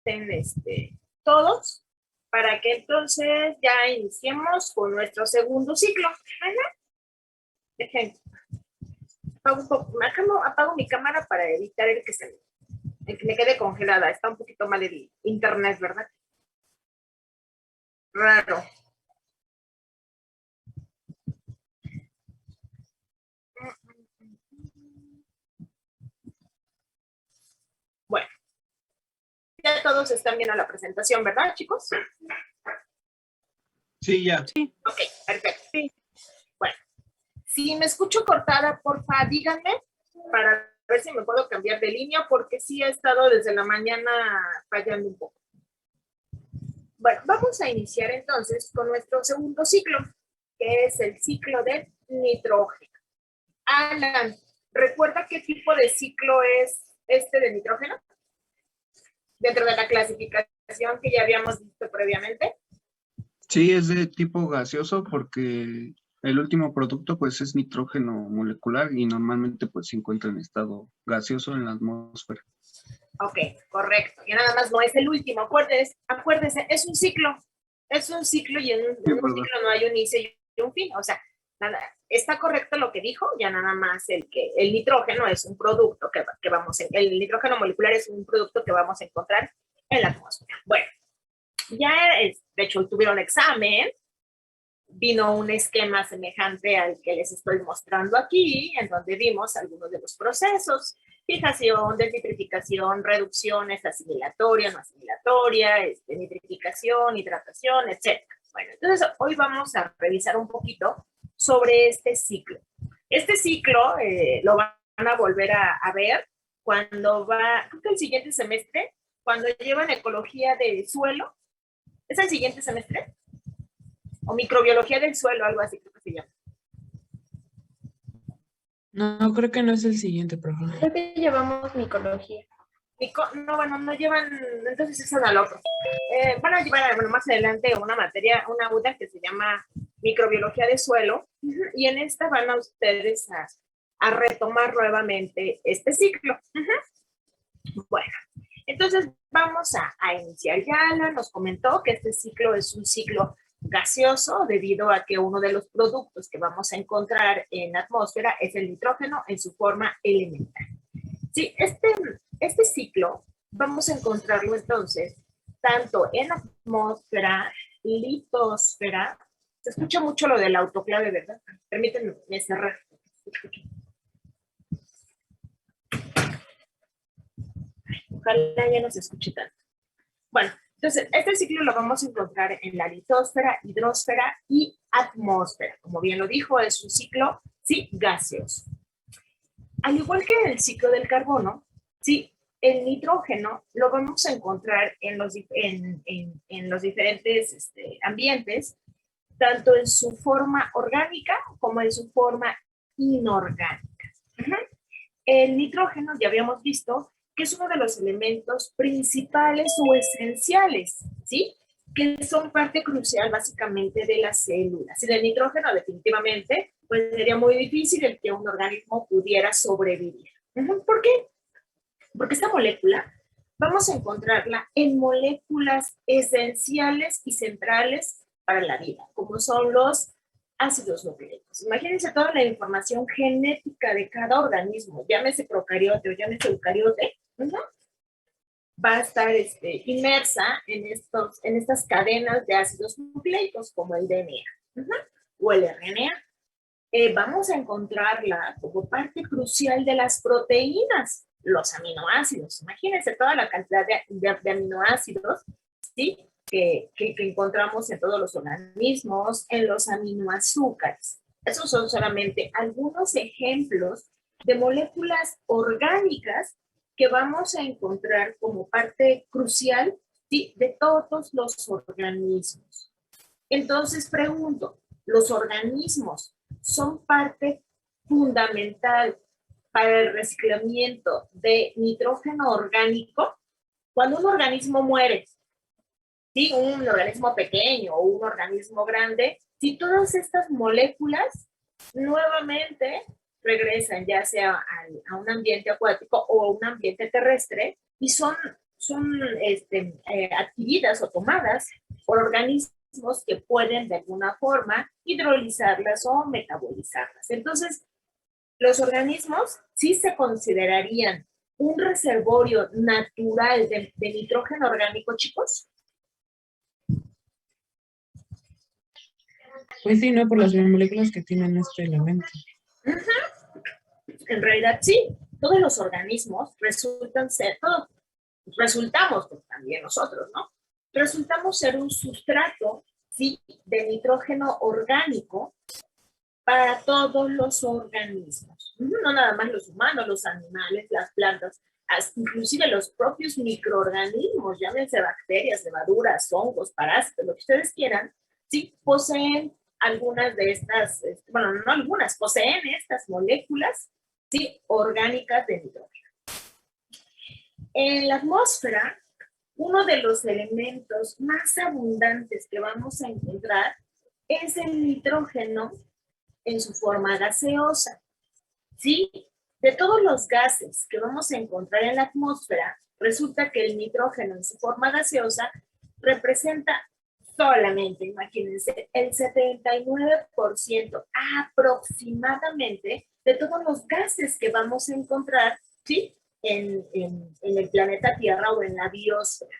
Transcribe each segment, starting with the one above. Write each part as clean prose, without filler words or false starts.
estén todos para que entonces ya iniciemos con nuestro segundo ciclo. Dejen, apago mi cámara para evitar el que me quede congelada. Está un poquito mal el internet, ¿verdad? Raro. Bueno, ya todos están viendo la presentación, ¿verdad, chicos? Sí, ya. Sí. Ok, perfecto. Sí. Bueno, si me escucho cortada, porfa, díganme para ver si me puedo cambiar de línea, porque sí he estado desde la mañana fallando un poco. Bueno, vamos a iniciar entonces con nuestro segundo ciclo, que es el ciclo de nitrógeno. Alan, ¿recuerda qué tipo de ciclo es este de nitrógeno? Dentro de la clasificación que ya habíamos visto previamente. Sí, es de tipo gaseoso porque el último producto pues es nitrógeno molecular y normalmente pues se encuentra en estado gaseoso en la atmósfera. Ok, correcto. Y nada más no es el último. Acuérdese, es un ciclo. Es un ciclo y en un ciclo no hay un inicio y un fin. O sea, nada, está correcto lo que dijo, ya nada más el nitrógeno es un producto el nitrógeno molecular es un producto que vamos a encontrar en la atmósfera. Bueno, ya de hecho tuvieron examen, vino un esquema semejante al que les estoy mostrando aquí, en donde vimos algunos de los procesos: fijación, desnitrificación, reducciones, asimilatoria, no asimilatoria, nitrificación, hidratación, etc. Bueno, entonces hoy vamos a revisar un poquito sobre este ciclo. Este ciclo lo van a volver a ver cuando creo que el siguiente semestre, cuando llevan ecología del suelo. ¿Es el siguiente semestre? O microbiología del suelo, algo así creo que se llama. No, creo que no es el siguiente, profe. Creo que llevamos micología. No, bueno, no llevan, entonces es al otro. Van a llevar más adelante una UDA que se llama microbiología de suelo, y en esta van a ustedes a retomar nuevamente este ciclo. Bueno, entonces vamos a iniciar. Ya Ana nos comentó que este ciclo es un ciclo gaseoso debido a que uno de los productos que vamos a encontrar en la atmósfera es el nitrógeno en su forma elemental. Sí, este ciclo vamos a encontrarlo entonces tanto en atmósfera, litosfera. Se escucha mucho lo del autoclave, ¿verdad? Permítanme cerrar. Ojalá ya no se escuche tanto. Bueno, entonces, este ciclo lo vamos a encontrar en la litosfera, hidrosfera y atmósfera. Como bien lo dijo, es un ciclo, sí, gaseoso. Al igual que en el ciclo del carbono, sí, el nitrógeno lo vamos a encontrar en los diferentes ambientes, tanto en su forma orgánica como en su forma inorgánica. El nitrógeno, ya habíamos visto, que es uno de los elementos principales o esenciales, ¿sí? Que son parte crucial básicamente de las células. Sin el nitrógeno, definitivamente, pues sería muy difícil el que un organismo pudiera sobrevivir. ¿Por qué? Porque esta molécula vamos a encontrarla en moléculas esenciales y centrales para la vida, como son los ácidos nucleicos. Imagínense toda la información genética de cada organismo, llámese procariote o llámese eucariote, va a estar inmersa en estas cadenas de ácidos nucleicos como el DNA o el RNA. Vamos a encontrarla como parte crucial de las proteínas, los aminoácidos. Imagínense toda la cantidad de aminoácidos, ¿sí? que encontramos en todos los organismos, en los aminoazúcares. Esos son solamente algunos ejemplos de moléculas orgánicas que vamos a encontrar como parte crucial, ¿sí? de todos los organismos. Entonces pregunto, ¿los organismos son parte fundamental para el reciclamiento de nitrógeno orgánico? Cuando un organismo muere, ¿sí? Un organismo pequeño o un organismo grande, si todas estas moléculas nuevamente regresan ya sea a un ambiente acuático o a un ambiente terrestre y son adquiridas o tomadas por organismos que pueden de alguna forma hidrolizarlas o metabolizarlas. Entonces, los organismos sí se considerarían un reservorio natural de nitrógeno orgánico, chicos. Pues sí, ¿no? Por las moléculas que tienen este elemento. En realidad sí, todos los organismos resultan ser, todos resultamos, pues también nosotros, ¿no? Resultamos ser un sustrato, ¿sí? De nitrógeno orgánico para todos los organismos. No nada más los humanos, los animales, las plantas, inclusive los propios microorganismos, llámense bacterias, levaduras, hongos, parásitos, lo que ustedes quieran, sí poseen algunas de estas, bueno, no algunas, poseen estas moléculas, sí, orgánicas de nitrógeno. En la atmósfera, uno de los elementos más abundantes que vamos a encontrar es el nitrógeno en su forma gaseosa. ¿Sí? De todos los gases que vamos a encontrar en la atmósfera, resulta que el nitrógeno en su forma gaseosa representa solamente, imagínense, el 79% aproximadamente de todos los gases que vamos a encontrar, ¿sí? En el planeta Tierra o en la biosfera.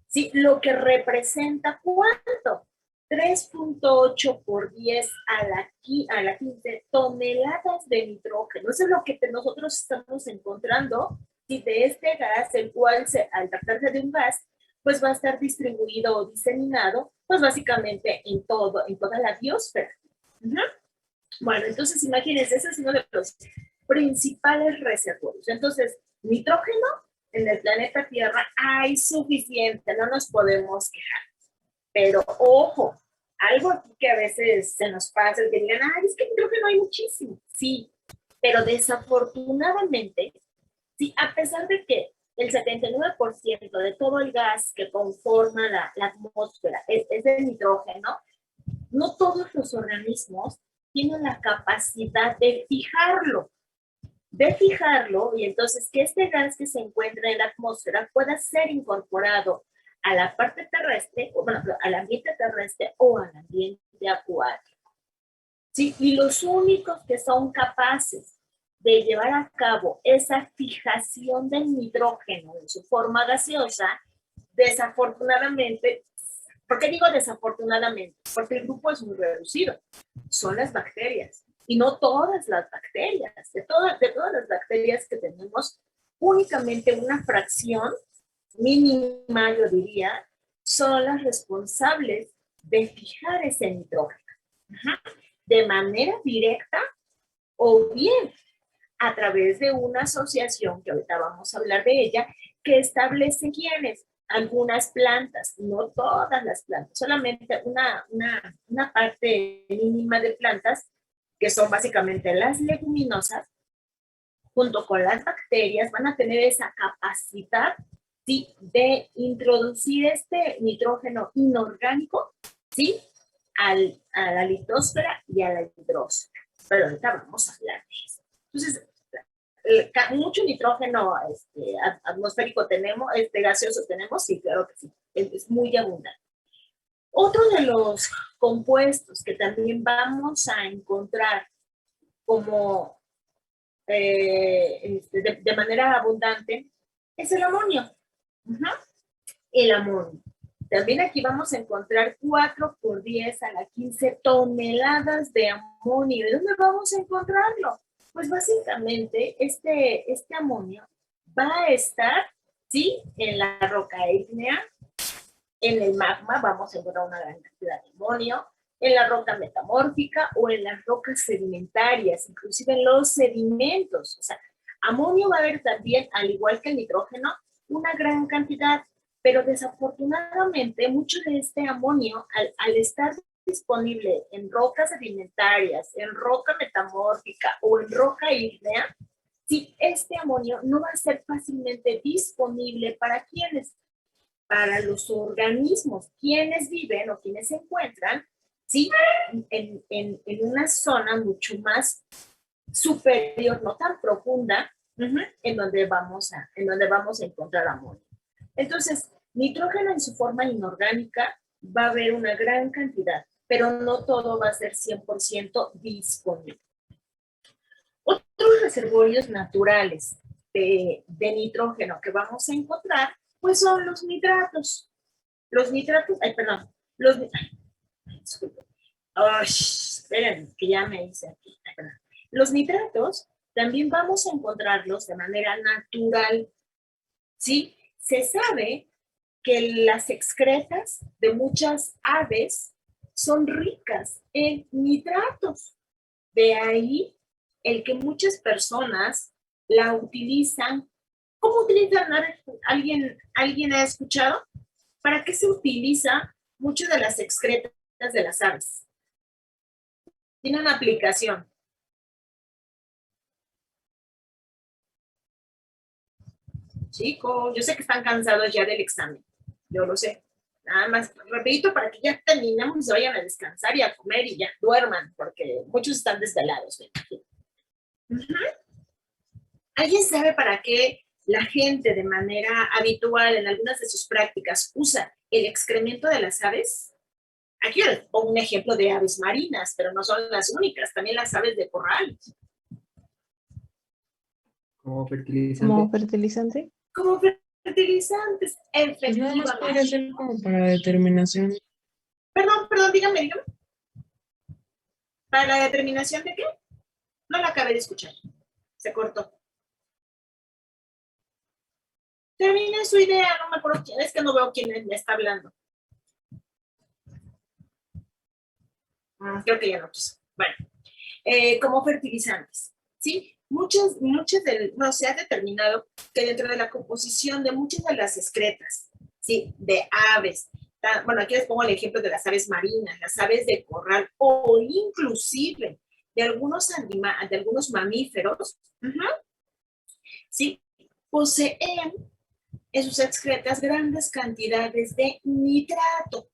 ¿Sí? Lo que representa, ¿cuánto? 3.8 por 10 a la 15 toneladas de nitrógeno. Eso es lo que nosotros estamos encontrando, ¿sí? De este gas, el cual al tratarse de un gas, pues va a estar distribuido o diseminado, pues básicamente en toda la biosfera. Bueno, entonces imagínense, ese es uno de los principales reservorios. Entonces, nitrógeno en el planeta Tierra hay suficiente, no nos podemos quejar. Pero ojo, algo aquí que a veces se nos pasa, es que digan, ay, es que nitrógeno hay muchísimo. Sí, pero desafortunadamente, sí, a pesar de que el 79% de todo el gas que conforma la atmósfera es de nitrógeno, no todos los organismos tienen la capacidad de fijarlo, y entonces que este gas que se encuentra en la atmósfera pueda ser incorporado a la parte terrestre, bueno, al ambiente terrestre o al ambiente acuático. ¿Sí? Y los únicos que son capaces de llevar a cabo esa fijación del nitrógeno en su forma gaseosa, desafortunadamente, ¿por qué digo desafortunadamente? Porque el grupo es muy reducido, son las bacterias. Y no todas las bacterias, de todas las bacterias que tenemos, únicamente una fracción mínima, yo diría, son las responsables de fijar ese nitrógeno. De manera directa o bien a través de una asociación, que ahorita vamos a hablar de ella, que establece quiénes, algunas plantas, no todas las plantas, solamente una parte mínima de plantas, que son básicamente las leguminosas, junto con las bacterias, van a tener esa capacidad, ¿sí? De introducir este nitrógeno inorgánico, ¿sí? A la litosfera y a la hidrosfera. Pero ahorita vamos a hablar de eso. Entonces, mucho nitrógeno atmosférico tenemos, gaseoso tenemos, sí, claro que sí, es muy abundante. Otro de los compuestos que también vamos a encontrar como de manera abundante es el amonio. El amonio. También aquí vamos a encontrar 4 por 10 a la 15 toneladas de amonio. ¿De dónde vamos a encontrarlo? Pues básicamente este amonio va a estar, ¿sí? En la roca ígnea, en el magma vamos a encontrar una gran cantidad de amonio, en la roca metamórfica o en las rocas sedimentarias, inclusive en los sedimentos. O sea, amonio va a haber también, al igual que el nitrógeno, una gran cantidad, pero desafortunadamente mucho de este amonio, al estar disponible en rocas sedimentarias, en roca metamórfica o en roca ígnea, si este amonio no va a ser fácilmente disponible para quienes, para los organismos, quienes viven o quienes se encuentran, ¿sí? En una zona mucho más superior, no tan profunda, en donde vamos a encontrar amonio. Entonces, nitrógeno en su forma inorgánica va a haber una gran cantidad, pero no todo va a ser 100% disponible. Otros reservorios naturales de nitrógeno que vamos a encontrar, pues son los nitratos. Los nitratos, ay, perdón, disculpen. Esperen, que ya me hice aquí. Ay, perdón. Los nitratos también vamos a encontrarlos de manera natural, ¿sí? Se sabe que las excretas de muchas aves son ricas en nitratos. De ahí el que muchas personas la utilizan. ¿Cómo utilizan? ¿Alguien ha escuchado? ¿Para qué se utiliza mucho de las excretas de las aves? Tiene una aplicación. Chicos, yo sé que están cansados ya del examen. Yo lo sé. Nada más, repito, para que ya terminemos y se vayan a descansar y a comer y ya duerman, porque muchos están desvelados. ¿Alguien sabe para qué la gente de manera habitual en algunas de sus prácticas usa el excremento de las aves? Aquí les pongo un ejemplo de aves marinas, pero no son las únicas, también las aves de corral. Como fertilizante. ¿Como fertilizante? Como fertilizantes, Pues nada más podría efectivamente. ser como para determinación. Perdón, dígame. ¿Para la determinación de qué? No la acabé de escuchar. Se cortó. Termine su idea, no me acuerdo quién, es que no veo quién me está hablando. Creo que ya no quiso. Bueno, como fertilizantes, ¿sí? No se ha determinado que dentro de la composición de muchas de las excretas, ¿sí? De aves, bueno, aquí les pongo el ejemplo de las aves marinas, las aves de corral o inclusive de algunos mamíferos, ¿sí? Poseen en sus excretas grandes cantidades de nitrato.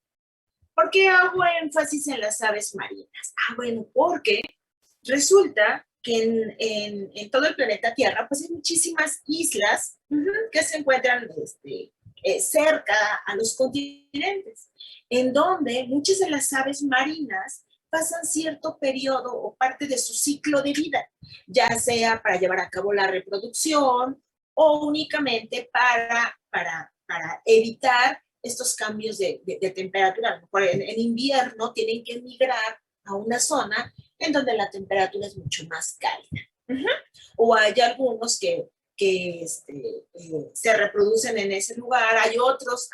¿Por qué hago énfasis en las aves marinas? Bueno, porque resulta que en todo el planeta Tierra, pues hay muchísimas islas que se encuentran cerca a los continentes, en donde muchas de las aves marinas pasan cierto periodo o parte de su ciclo de vida, ya sea para llevar a cabo la reproducción o únicamente para evitar estos cambios de temperatura. A lo mejor en invierno tienen que migrar a una zona en donde la temperatura es mucho más cálida. O hay algunos que se reproducen en ese lugar, hay otras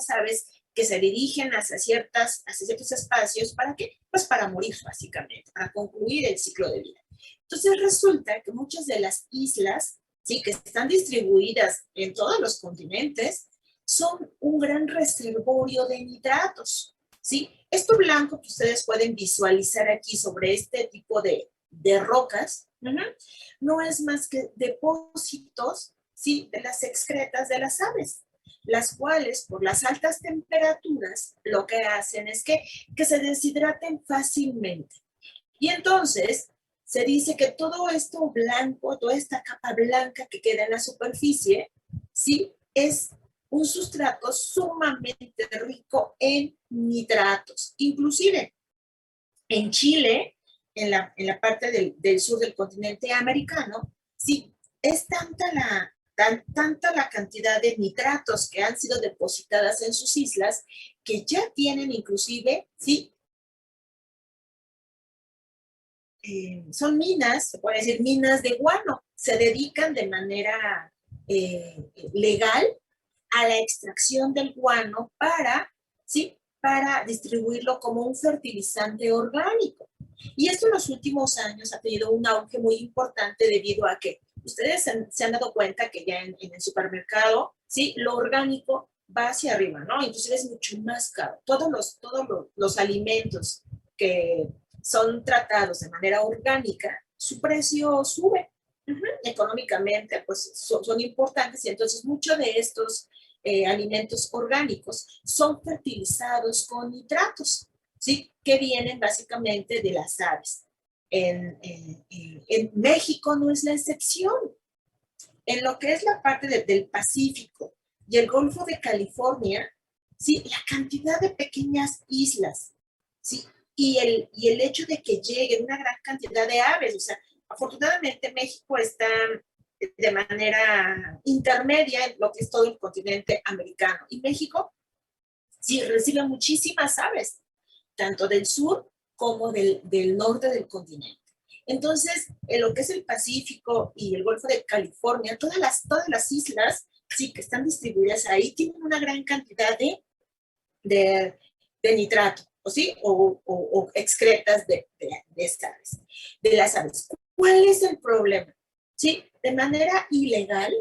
aves que se dirigen hacia ciertos espacios. ¿Para qué? Pues para morir, básicamente, para concluir el ciclo de vida. Entonces resulta que muchas de las islas, ¿sí?, que están distribuidas en todos los continentes, son un gran reservorio de nitratos, ¿sí? Esto blanco que ustedes pueden visualizar aquí sobre este tipo de rocas, no es más que depósitos, ¿sí?, de las excretas de las aves, las cuales por las altas temperaturas lo que hacen es que se deshidraten fácilmente. Y entonces se dice que todo esto blanco, toda esta capa blanca que queda en la superficie, ¿sí?, es un sustrato sumamente rico en nitratos. Inclusive en Chile, en la parte del sur del continente americano, sí, es tanta la cantidad de nitratos que han sido depositadas en sus islas que ya tienen inclusive, sí, son minas, se puede decir minas de guano, se dedican de manera legal a la extracción del guano para distribuirlo como un fertilizante orgánico. Y esto en los últimos años ha tenido un auge muy importante debido a que ustedes se han dado cuenta que ya en el supermercado, ¿sí?, lo orgánico va hacia arriba, ¿no? Entonces es mucho más caro. Todos los alimentos que son tratados de manera orgánica, su precio sube. Económicamente, pues son importantes, y entonces muchos de estos alimentos orgánicos son fertilizados con nitratos, ¿sí?, que vienen básicamente de las aves. En México no es la excepción. En lo que es la parte del Pacífico, y el Golfo de California, ¿sí? La cantidad de pequeñas islas, ¿sí? Y el hecho de que lleguen una gran cantidad de aves, o sea, afortunadamente México está de manera intermedia en lo que es todo el continente americano. Y México sí recibe muchísimas aves, tanto del sur como del norte del continente. Entonces, en lo que es el Pacífico y el Golfo de California, todas las islas, sí, que están distribuidas ahí, tienen una gran cantidad de nitrato, ¿o sí? O excretas de las aves. ¿Cuál es el problema? Sí, de manera ilegal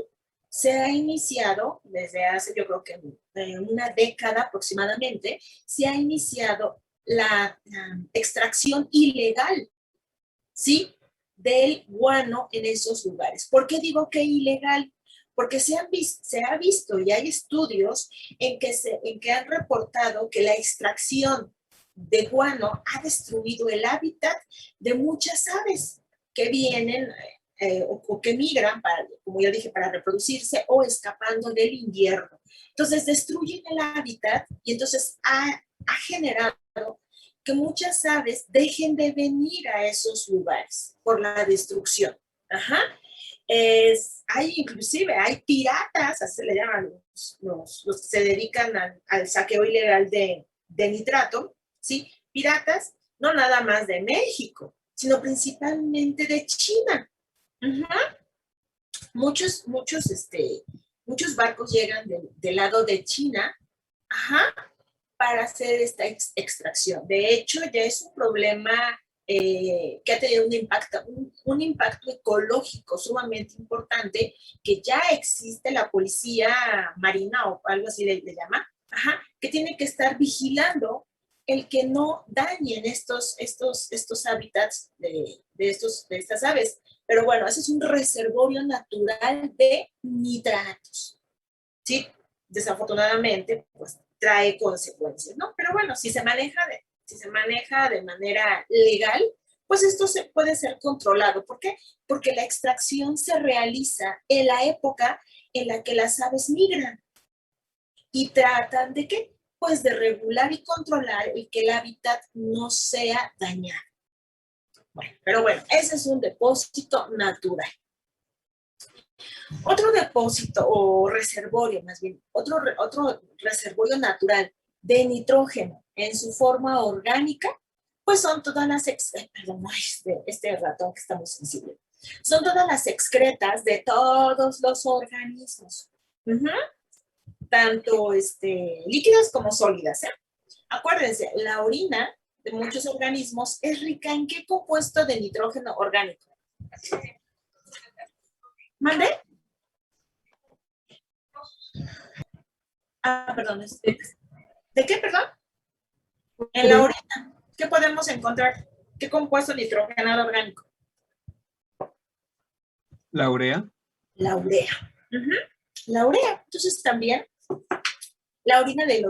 se ha iniciado, desde hace yo creo que una década aproximadamente, se ha iniciado la extracción ilegal, ¿sí? Del guano en esos lugares. ¿Por qué digo que ilegal? Porque se ha visto y hay estudios en que han reportado que la extracción de guano ha destruido el hábitat de muchas aves que vienen o que migran, como ya dije, para reproducirse o escapando del invierno. Entonces destruyen el hábitat y entonces ha generado que muchas aves dejen de venir a esos lugares por la destrucción. Ajá. Inclusive hay piratas, así se le llaman los que se dedican al saqueo ilegal de nitrato, ¿sí? Piratas, no nada más de México, sino principalmente de China. Ajá. Muchos barcos llegan del lado de China, ajá, para hacer esta extracción. De hecho, ya es un problema que ha tenido un impacto ecológico sumamente importante, que ya existe la policía marina o algo así le llama, ajá, que tiene que estar vigilando el que no dañen estos hábitats de estas aves. Pero bueno, ese es un reservorio natural de nitratos, ¿sí? Desafortunadamente, pues trae consecuencias, ¿no? Pero bueno, si se maneja de manera legal, pues esto puede ser controlado. ¿Por qué? Porque la extracción se realiza en la época en la que las aves migran y tratan de ¿qué? Pues de regular y controlar el que el hábitat no sea dañado. Bueno, pero bueno, ese es un depósito natural. Otro depósito o reservorio, más bien, otro reservorio natural de nitrógeno en su forma orgánica, pues son todas las, perdón, este ratón que está muy sensible, son todas las excretas de todos los organismos, tanto líquidas como sólidas, ¿eh? Acuérdense, la orina de muchos organismos es rica en ¿qué compuesto de nitrógeno orgánico? ¿Mande? Perdón. ¿De qué, perdón? En la orina. ¿Qué podemos encontrar? ¿Qué compuesto nitrogenado orgánico? La urea. La urea. La urea. Entonces también la orina de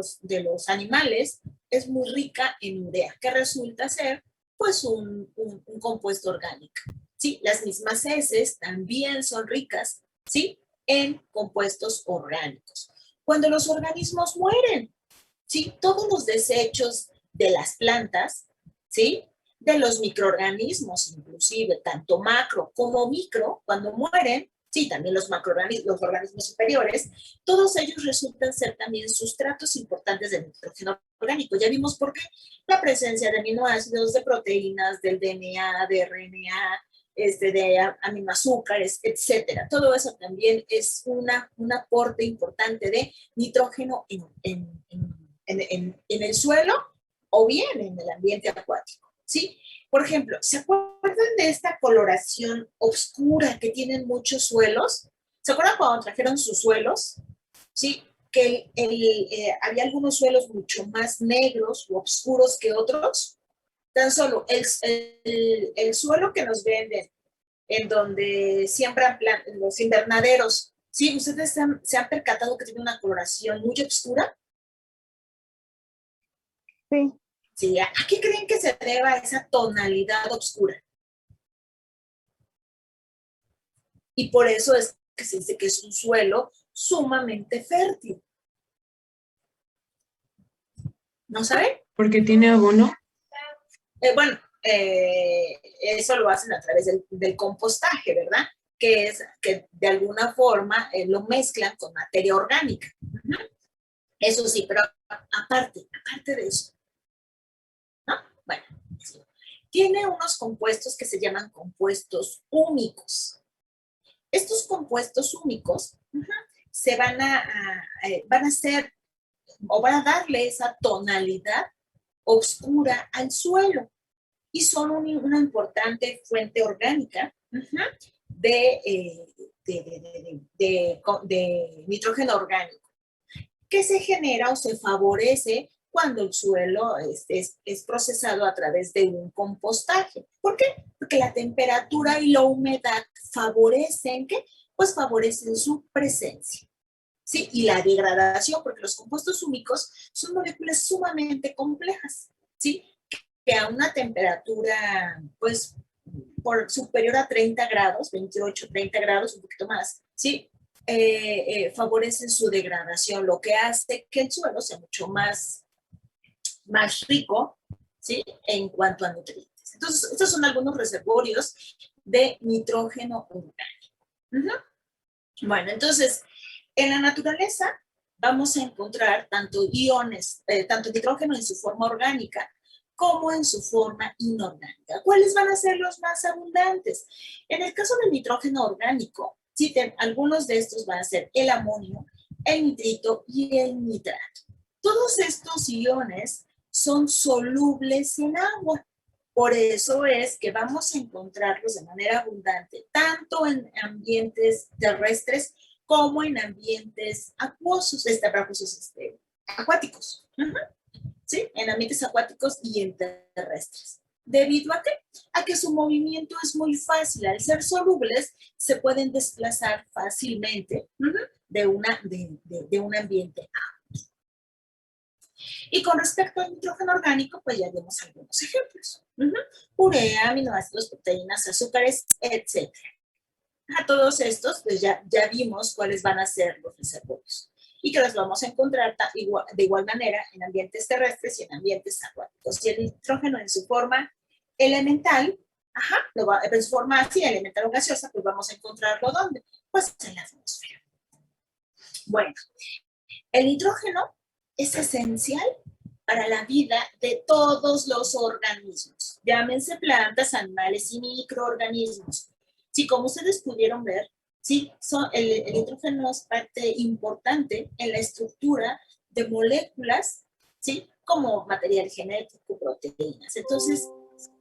los animales es muy rica en urea, que resulta ser pues un compuesto orgánico. ¿Sí? Las mismas heces también son ricas, ¿sí? En compuestos orgánicos. Cuando los organismos mueren, ¿sí? Todos los desechos de las plantas, ¿sí? De los microorganismos, inclusive, tanto macro como micro, cuando mueren, sí, también los organismos superiores, todos ellos resultan ser también sustratos importantes del nitrógeno orgánico. Ya vimos por qué. La presencia de aminoácidos, de proteínas, del DNA, de RNA, de aminoazúcares, etcétera. Todo eso también es un aporte importante de nitrógeno en el suelo o bien en el ambiente acuático, ¿sí? Por ejemplo, ¿se acuerdan de esta coloración oscura que tienen muchos suelos? ¿Se acuerdan cuando trajeron sus suelos? ¿Sí? Que había algunos suelos mucho más negros o oscuros que otros. Tan solo el suelo que nos venden, en donde siembran los invernaderos, ¿sí? ¿Ustedes se han percatado que tiene una coloración muy oscura? Sí. Sí, ¿a qué creen que se deba esa tonalidad oscura? Y por eso es que se dice que es un suelo sumamente fértil. ¿No saben? Porque tiene abono. Bueno, eso lo hacen a través del compostaje, ¿verdad? Que es que de alguna forma lo mezclan con materia orgánica. Eso sí, pero aparte de eso, ¿no? Bueno, sí. Tiene unos compuestos que se llaman compuestos húmicos. Estos compuestos húmicos se van a ser o van a darle esa tonalidad oscura al suelo y son una importante fuente orgánica de nitrógeno orgánico que se genera o se favorece cuando el suelo es procesado a través de un compostaje. ¿Por qué? Porque la temperatura y la humedad favorecen, ¿qué? Pues favorecen su presencia. ¿Sí? Y la degradación, porque los compuestos húmicos son moléculas sumamente complejas, ¿sí? Que a una temperatura, pues, superior a 30 grados, 28, 30 grados, un poquito más, ¿sí? Favorecen su degradación, lo que hace que el suelo sea mucho más rico, ¿sí? En cuanto a nutrientes. Entonces, estos son algunos reservorios de nitrógeno orgánico. Bueno, entonces, en la naturaleza vamos a encontrar tanto iones, tanto nitrógeno en su forma orgánica como en su forma inorgánica. ¿Cuáles van a ser los más abundantes? En el caso del nitrógeno orgánico, sí, algunos de estos van a ser el amonio, el nitrito y el nitrato. Todos estos iones son solubles en agua. Por eso es que vamos a encontrarlos de manera abundante, tanto en ambientes terrestres como en ambientes acuosos, acuáticos. ¿Sí? En ambientes acuáticos y en terrestres. ¿Debido a qué? A que su movimiento es muy fácil. Al ser solubles, se pueden desplazar fácilmente de un ambiente a otro. Y con respecto al nitrógeno orgánico, pues ya vimos algunos ejemplos. Urea, aminoácidos, proteínas, azúcares, etc. A todos estos, pues ya vimos cuáles van a ser los reservorios y que los vamos a encontrar de igual manera en ambientes terrestres y en ambientes acuáticos. Y el nitrógeno en su forma elemental, en su forma así, elemental o gaseosa, pues vamos a encontrarlo ¿dónde? Pues en la atmósfera. Bueno, el nitrógeno es esencial para la vida de todos los organismos, llámense plantas, animales y microorganismos. Sí, como ustedes pudieron ver, sí, el nitrógeno es parte importante en la estructura de moléculas, ¿sí? Como material genético, proteínas. Entonces,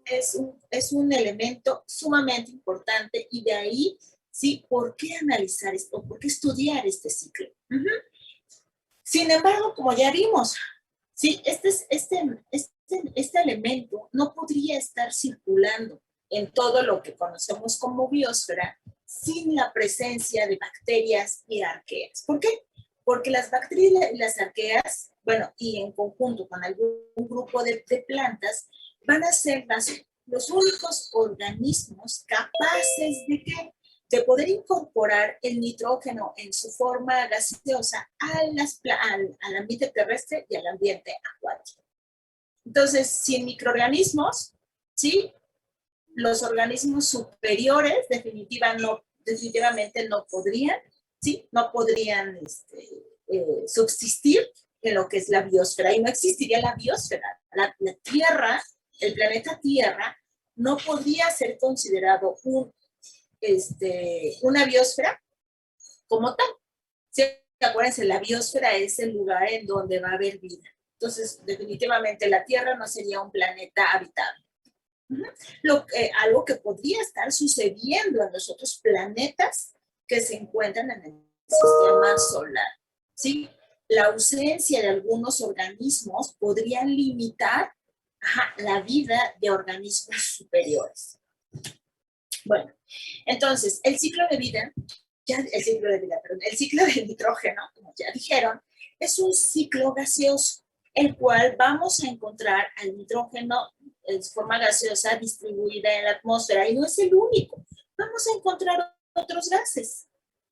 es un elemento sumamente importante y de ahí, ¿sí? ¿Por qué analizar esto? ¿Por qué estudiar este ciclo? Sin embargo, como ya vimos, ¿sí? Este elemento no podría estar circulando en todo lo que conocemos como biosfera sin la presencia de bacterias y arqueas. ¿Por qué? Porque las bacterias y las arqueas, bueno, y en conjunto con algún grupo de plantas, van a ser los únicos organismos capaces de poder incorporar el nitrógeno en su forma gaseosa al ambiente terrestre y al ambiente acuático. Entonces, sin microorganismos, ¿sí? Los organismos superiores definitivamente no podrían, ¿sí? No podrían subsistir en lo que es la biosfera y no existiría la biosfera. La Tierra, el planeta Tierra, no podría ser considerado una biosfera como tal. ¿Sí? Acuérdense, la biosfera es el lugar en donde va a haber vida. Entonces, definitivamente la Tierra no sería un planeta habitable. Algo que podría estar sucediendo en los otros planetas que se encuentran en el sistema solar. ¿Sí? La ausencia de algunos organismos podría limitar la vida de organismos superiores. Bueno, entonces, el ciclo del nitrógeno, como ya dijeron, es un ciclo gaseoso, el cual vamos a encontrar al nitrógeno en forma gaseosa distribuida en la atmósfera, y no es el único. Vamos a encontrar otros gases,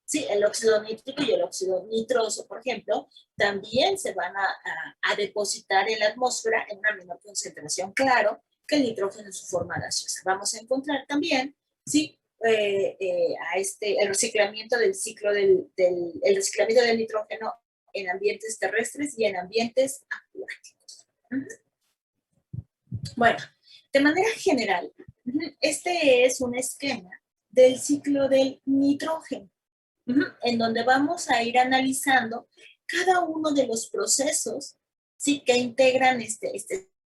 Sí, el óxido nítrico y el óxido nitroso, por ejemplo, también se van a depositar en la atmósfera en una menor concentración, claro, que el nitrógeno en su forma gaseosa. Vamos a encontrar también, sí, el reciclamiento del ciclo el reciclamiento del nitrógeno en ambientes terrestres y en ambientes acuáticos. Bueno, de manera general, este es un esquema del ciclo del nitrógeno, en donde vamos a ir analizando cada uno de los procesos, ¿sí?, que integran este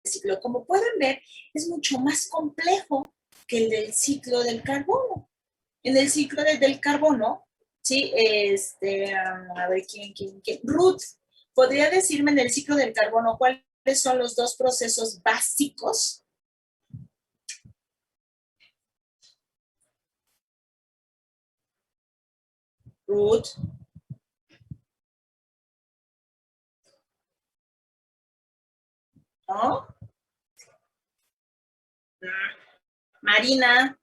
ciclo. Como pueden ver, es mucho más complejo que el del ciclo del carbono. En el ciclo del carbono, ¿sí? A ver, ¿quién? Ruth, ¿podría decirme en el ciclo del carbono cuáles son los dos procesos básicos? Ruth. ¿No? Marina.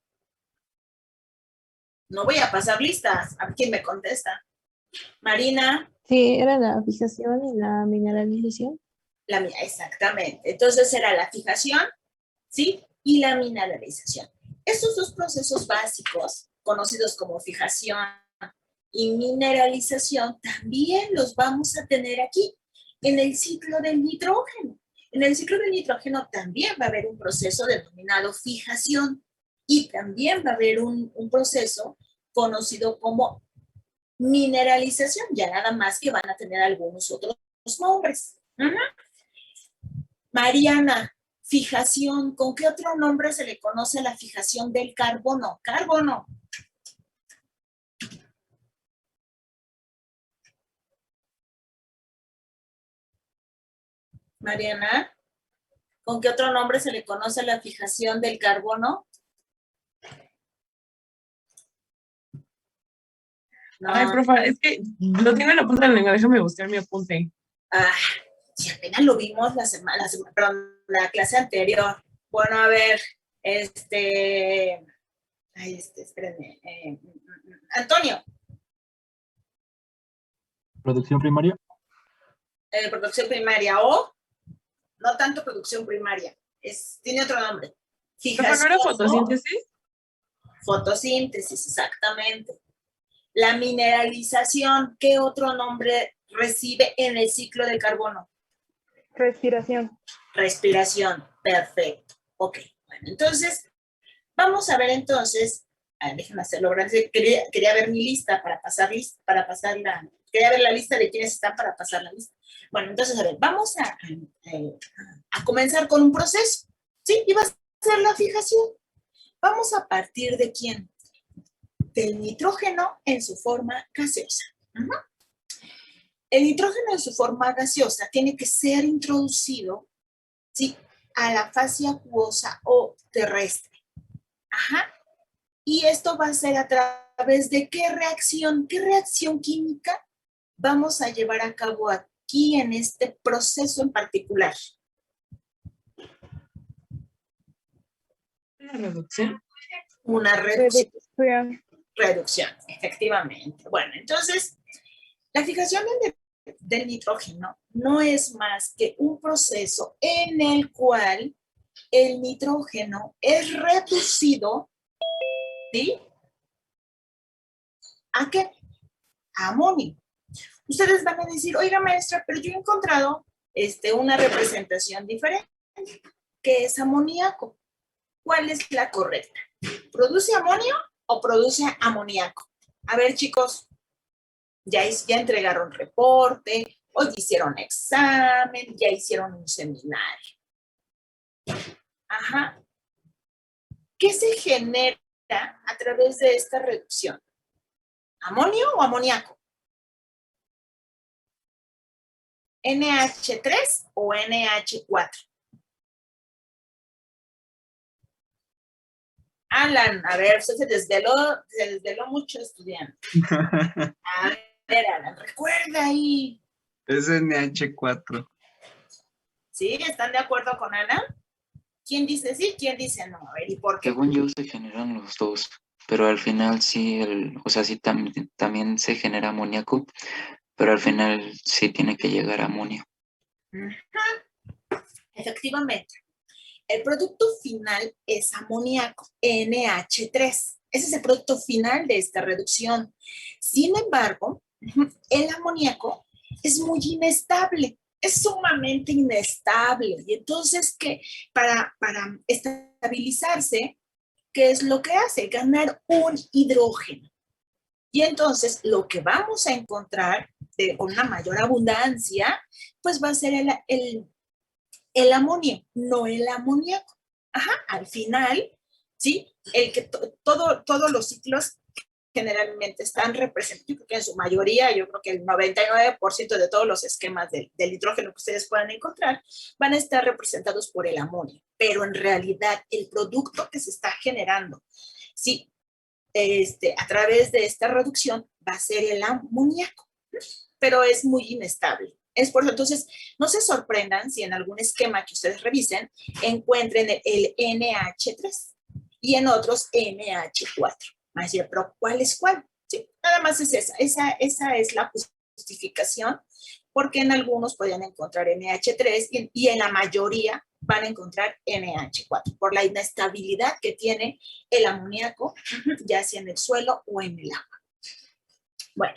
No voy a pasar listas. A ver quién me contesta. Marina. Sí, era la fijación y la mineralización. Exactamente. Entonces era la fijación, ¿sí? Y la mineralización. Estos dos procesos básicos, conocidos como fijación y mineralización, también los vamos a tener aquí, en el ciclo del nitrógeno. En el ciclo del nitrógeno también va a haber un proceso denominado fijación y también va a haber un proceso conocido como mineralización, ya nada más que van a tener algunos otros nombres. Mariana, fijación, ¿con qué otro nombre se le conoce la fijación del carbono? Carbono. Mariana, ¿con qué otro nombre se le conoce la fijación del carbono? No. Ay, profa, es que lo tiene en la punta de la lengua, déjame buscar mi apunte. Si apenas lo vimos la clase anterior. Bueno, a ver, espérenme. Antonio. Producción primaria. Producción primaria o no tanto producción primaria. Tiene otro nombre. Fijación. ¿No era fotosíntesis? Fotosíntesis, exactamente. La mineralización, ¿qué otro nombre recibe en el ciclo del carbono? Respiración. Respiración, perfecto. Ok, bueno, entonces, vamos a ver entonces, déjenme hacerlo grande, quería ver mi lista para pasar quería ver la lista de quienes están para pasar la lista. Bueno, entonces, a ver, vamos a comenzar con un proceso, ¿sí? Y va a ser la fijación. Vamos a partir de ¿quién? Del nitrógeno en su forma gaseosa. El nitrógeno en su forma gaseosa tiene que ser introducido, ¿sí?, a la fase acuosa o terrestre. Y esto va a ser a través de qué reacción química vamos a llevar a cabo aquí en este proceso en particular. ¿Una reducción? Una reducción. Reducción, efectivamente. Bueno, entonces, la fijación del nitrógeno no es más que un proceso en el cual el nitrógeno es reducido, ¿sí?, ¿a qué? A amonio. Ustedes van a decir, oiga maestra, pero yo he encontrado una representación diferente, que es amoníaco. ¿Cuál es la correcta? ¿Produce amonio o produce amoníaco? A ver, chicos, ya entregaron reporte, hoy hicieron examen, ya hicieron un seminario. ¿Qué se genera a través de esta reducción? ¿Amonio o amoníaco? ¿NH3 o NH4? Alan, a ver, usted se desveló mucho estudiando. A ver, Alan, recuerda ahí. Es NH4. ¿Sí? ¿Están de acuerdo con Alan? ¿Quién dice sí? ¿Quién dice no? A ver, ¿y por qué? Según yo, se generan los dos. pero al final sí, o sea, sí también se genera amoníaco, pero al final sí tiene que llegar a amonio. Efectivamente. El producto final es amoníaco, NH3. Ese es el producto final de esta reducción. Sin embargo, el amoníaco es muy inestable, es sumamente inestable. Y entonces, ¿qué? Para estabilizarse, ¿qué es lo que hace? Ganar un hidrógeno. Y entonces, lo que vamos a encontrar con una mayor abundancia, pues va a ser el amonio, no el amoníaco. Ajá, al final, ¿sí? Todos los ciclos generalmente están representados, yo creo que en su mayoría, yo creo que el 99% de todos los esquemas del nitrógeno que ustedes puedan encontrar van a estar representados por el amonio, pero en realidad el producto que se está generando, ¿sí? A través de esta reducción va a ser el amoníaco, pero es muy inestable. Es por eso, entonces, no se sorprendan si en algún esquema que ustedes revisen encuentren el NH3 y en otros NH4. Me decía, pero ¿cuál es cuál? Sí, nada más es esa es la justificación, porque en algunos pueden encontrar NH3 y en la mayoría van a encontrar NH4 por la inestabilidad que tiene el amoníaco, ya sea en el suelo o en el agua. Bueno,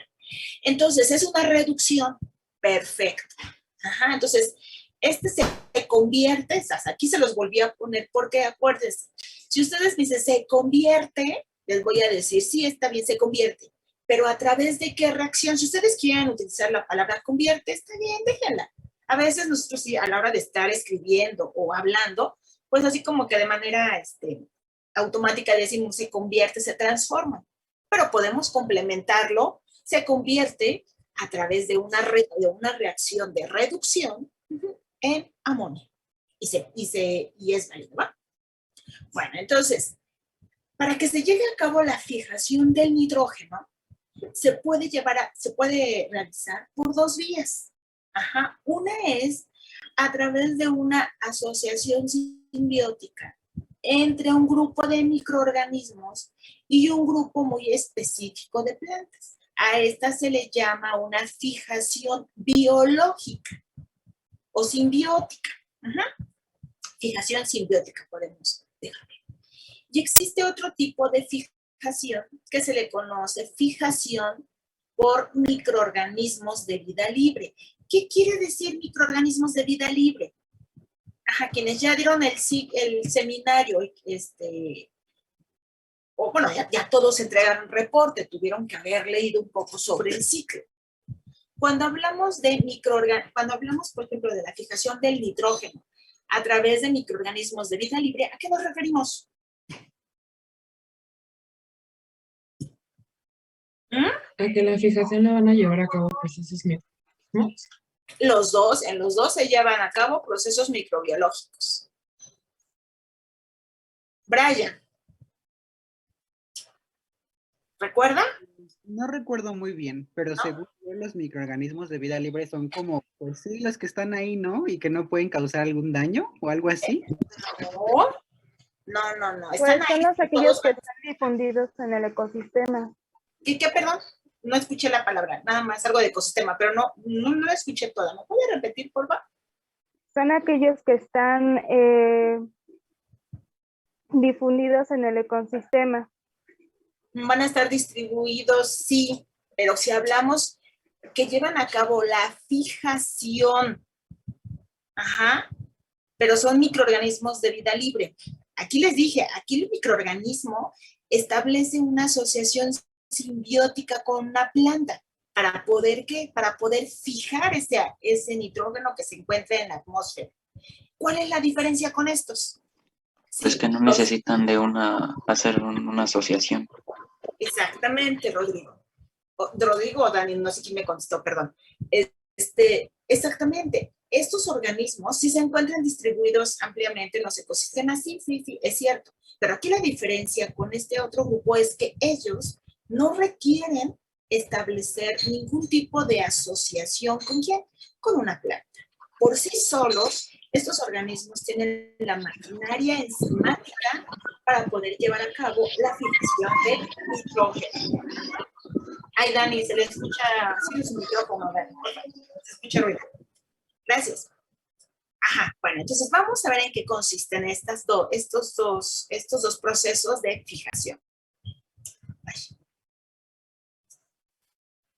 entonces es una reducción perfecta. Ajá, entonces se convierte, aquí se los volví a poner porque acuérdense, si ustedes dicen se convierte, les voy a decir, sí, está bien, se convierte, pero ¿a través de qué reacción? Si ustedes quieren utilizar la palabra convierte, está bien, déjenla. A veces nosotros sí, a la hora de estar escribiendo o hablando, pues así como que de manera automática decimos se convierte, se transforma, pero podemos complementarlo, se convierte a través de una reacción de reducción en amonio. Y es válido, ¿va? Bueno, entonces, para que se lleve a cabo la fijación del nitrógeno, se puede realizar por dos vías. Ajá. Una es a través de una asociación simbiótica entre un grupo de microorganismos y un grupo muy específico de plantas. A esta se le llama una fijación biológica o simbiótica. Ajá. Fijación simbiótica podemos dejar. Y existe otro tipo de fijación que se le conoce fijación por microorganismos de vida libre. ¿Qué quiere decir microorganismos de vida libre? Ajá, quienes ya dieron el seminario, o bueno, ya todos entregaron reporte, tuvieron que haber leído un poco sobre el ciclo. Cuando hablamos de cuando hablamos, por ejemplo, de la fijación del nitrógeno a través de microorganismos de vida libre, ¿a qué nos referimos? A que la fijación la van a llevar a cabo procesos microbiológicos. En los dos se llevan a cabo procesos microbiológicos. Brian, ¿recuerda? No recuerdo muy bien, pero según yo, los microorganismos de vida libre son como, pues sí, los que están ahí, ¿no? Y que no pueden causar algún daño o algo así. No. Pues Están son ahí los aquellos todos. que están difundidos en el ecosistema. ¿Qué, perdón? No escuché la palabra, nada más algo de ecosistema, pero no la escuché toda. ¿Me puede repetir, por favor? Son aquellos que están difundidos en el ecosistema. Van a estar distribuidos, sí, pero si hablamos que llevan a cabo la fijación, ajá, pero son microorganismos de vida libre. Aquí les dije, aquí el microorganismo establece una asociación simbiótica con una planta. ¿Para poder qué? Para poder fijar ese nitrógeno que se encuentra en la atmósfera. ¿Cuál es la diferencia con estos? Pues que no necesitan de hacer una asociación. Exactamente, Rodrigo. Rodrigo o Dani, no sé quién me contestó, perdón. Exactamente. Estos organismos sí se encuentran distribuidos ampliamente en los ecosistemas, sí, es cierto. Pero aquí la diferencia con este otro grupo es que ellos no requieren establecer ningún tipo de asociación. ¿Con quién? Con una planta. Por sí solos, Estos organismos tienen la maquinaria enzimática para poder llevar a cabo la fijación del nitrógeno. Ay, Dani, se le escucha, sí, su micrófono, Dani, por favor. Se escucha ruido. Gracias. Ajá, bueno, entonces vamos a ver en qué consisten estos dos procesos de fijación.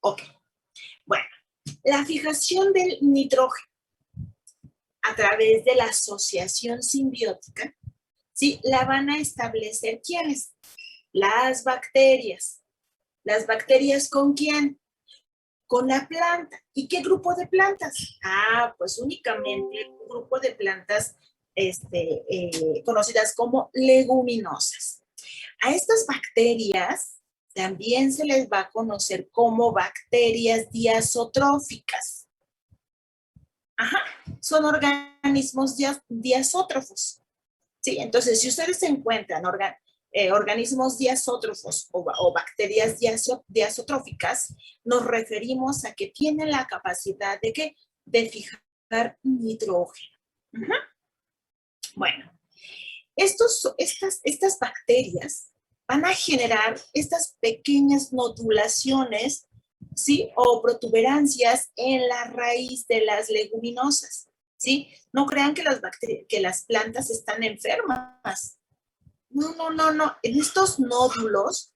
Ok, bueno, la fijación del nitrógeno a través de la asociación simbiótica, ¿sí? La van a establecer ¿quiénes? Las bacterias. ¿Las bacterias con quién? Con la planta. ¿Y qué grupo de plantas? Ah, pues únicamente un grupo de plantas conocidas como leguminosas. A estas bacterias también se les va a conocer como bacterias diazotróficas. Ajá, son organismos diazótrofos. Sí, entonces si ustedes encuentran organismos diazótrofos o bacterias diazotróficas, nos referimos a que tienen la capacidad de ¿qué? De fijar nitrógeno. Uh-huh. Bueno, estas bacterias van a generar estas pequeñas nodulaciones, ¿sí? O protuberancias en la raíz de las leguminosas, ¿sí? No crean que las plantas están enfermas. No. En estos nódulos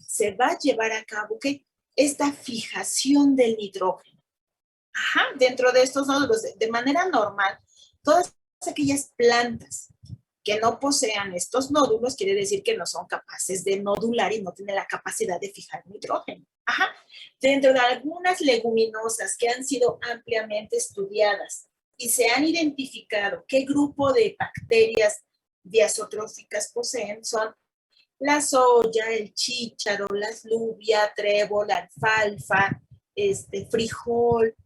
se va a llevar a cabo ¿qué? Esta fijación del nitrógeno. Ajá, dentro de estos nódulos, de manera normal, todas aquellas plantas que no posean estos nódulos, quiere decir que no son capaces de nodular y no tienen la capacidad de fijar nitrógeno. Ajá. Dentro de algunas leguminosas que han sido ampliamente estudiadas y se han identificado qué grupo de bacterias diazotróficas poseen, son la soya, el chícharo, la alubia, trébol, alfalfa, frijol.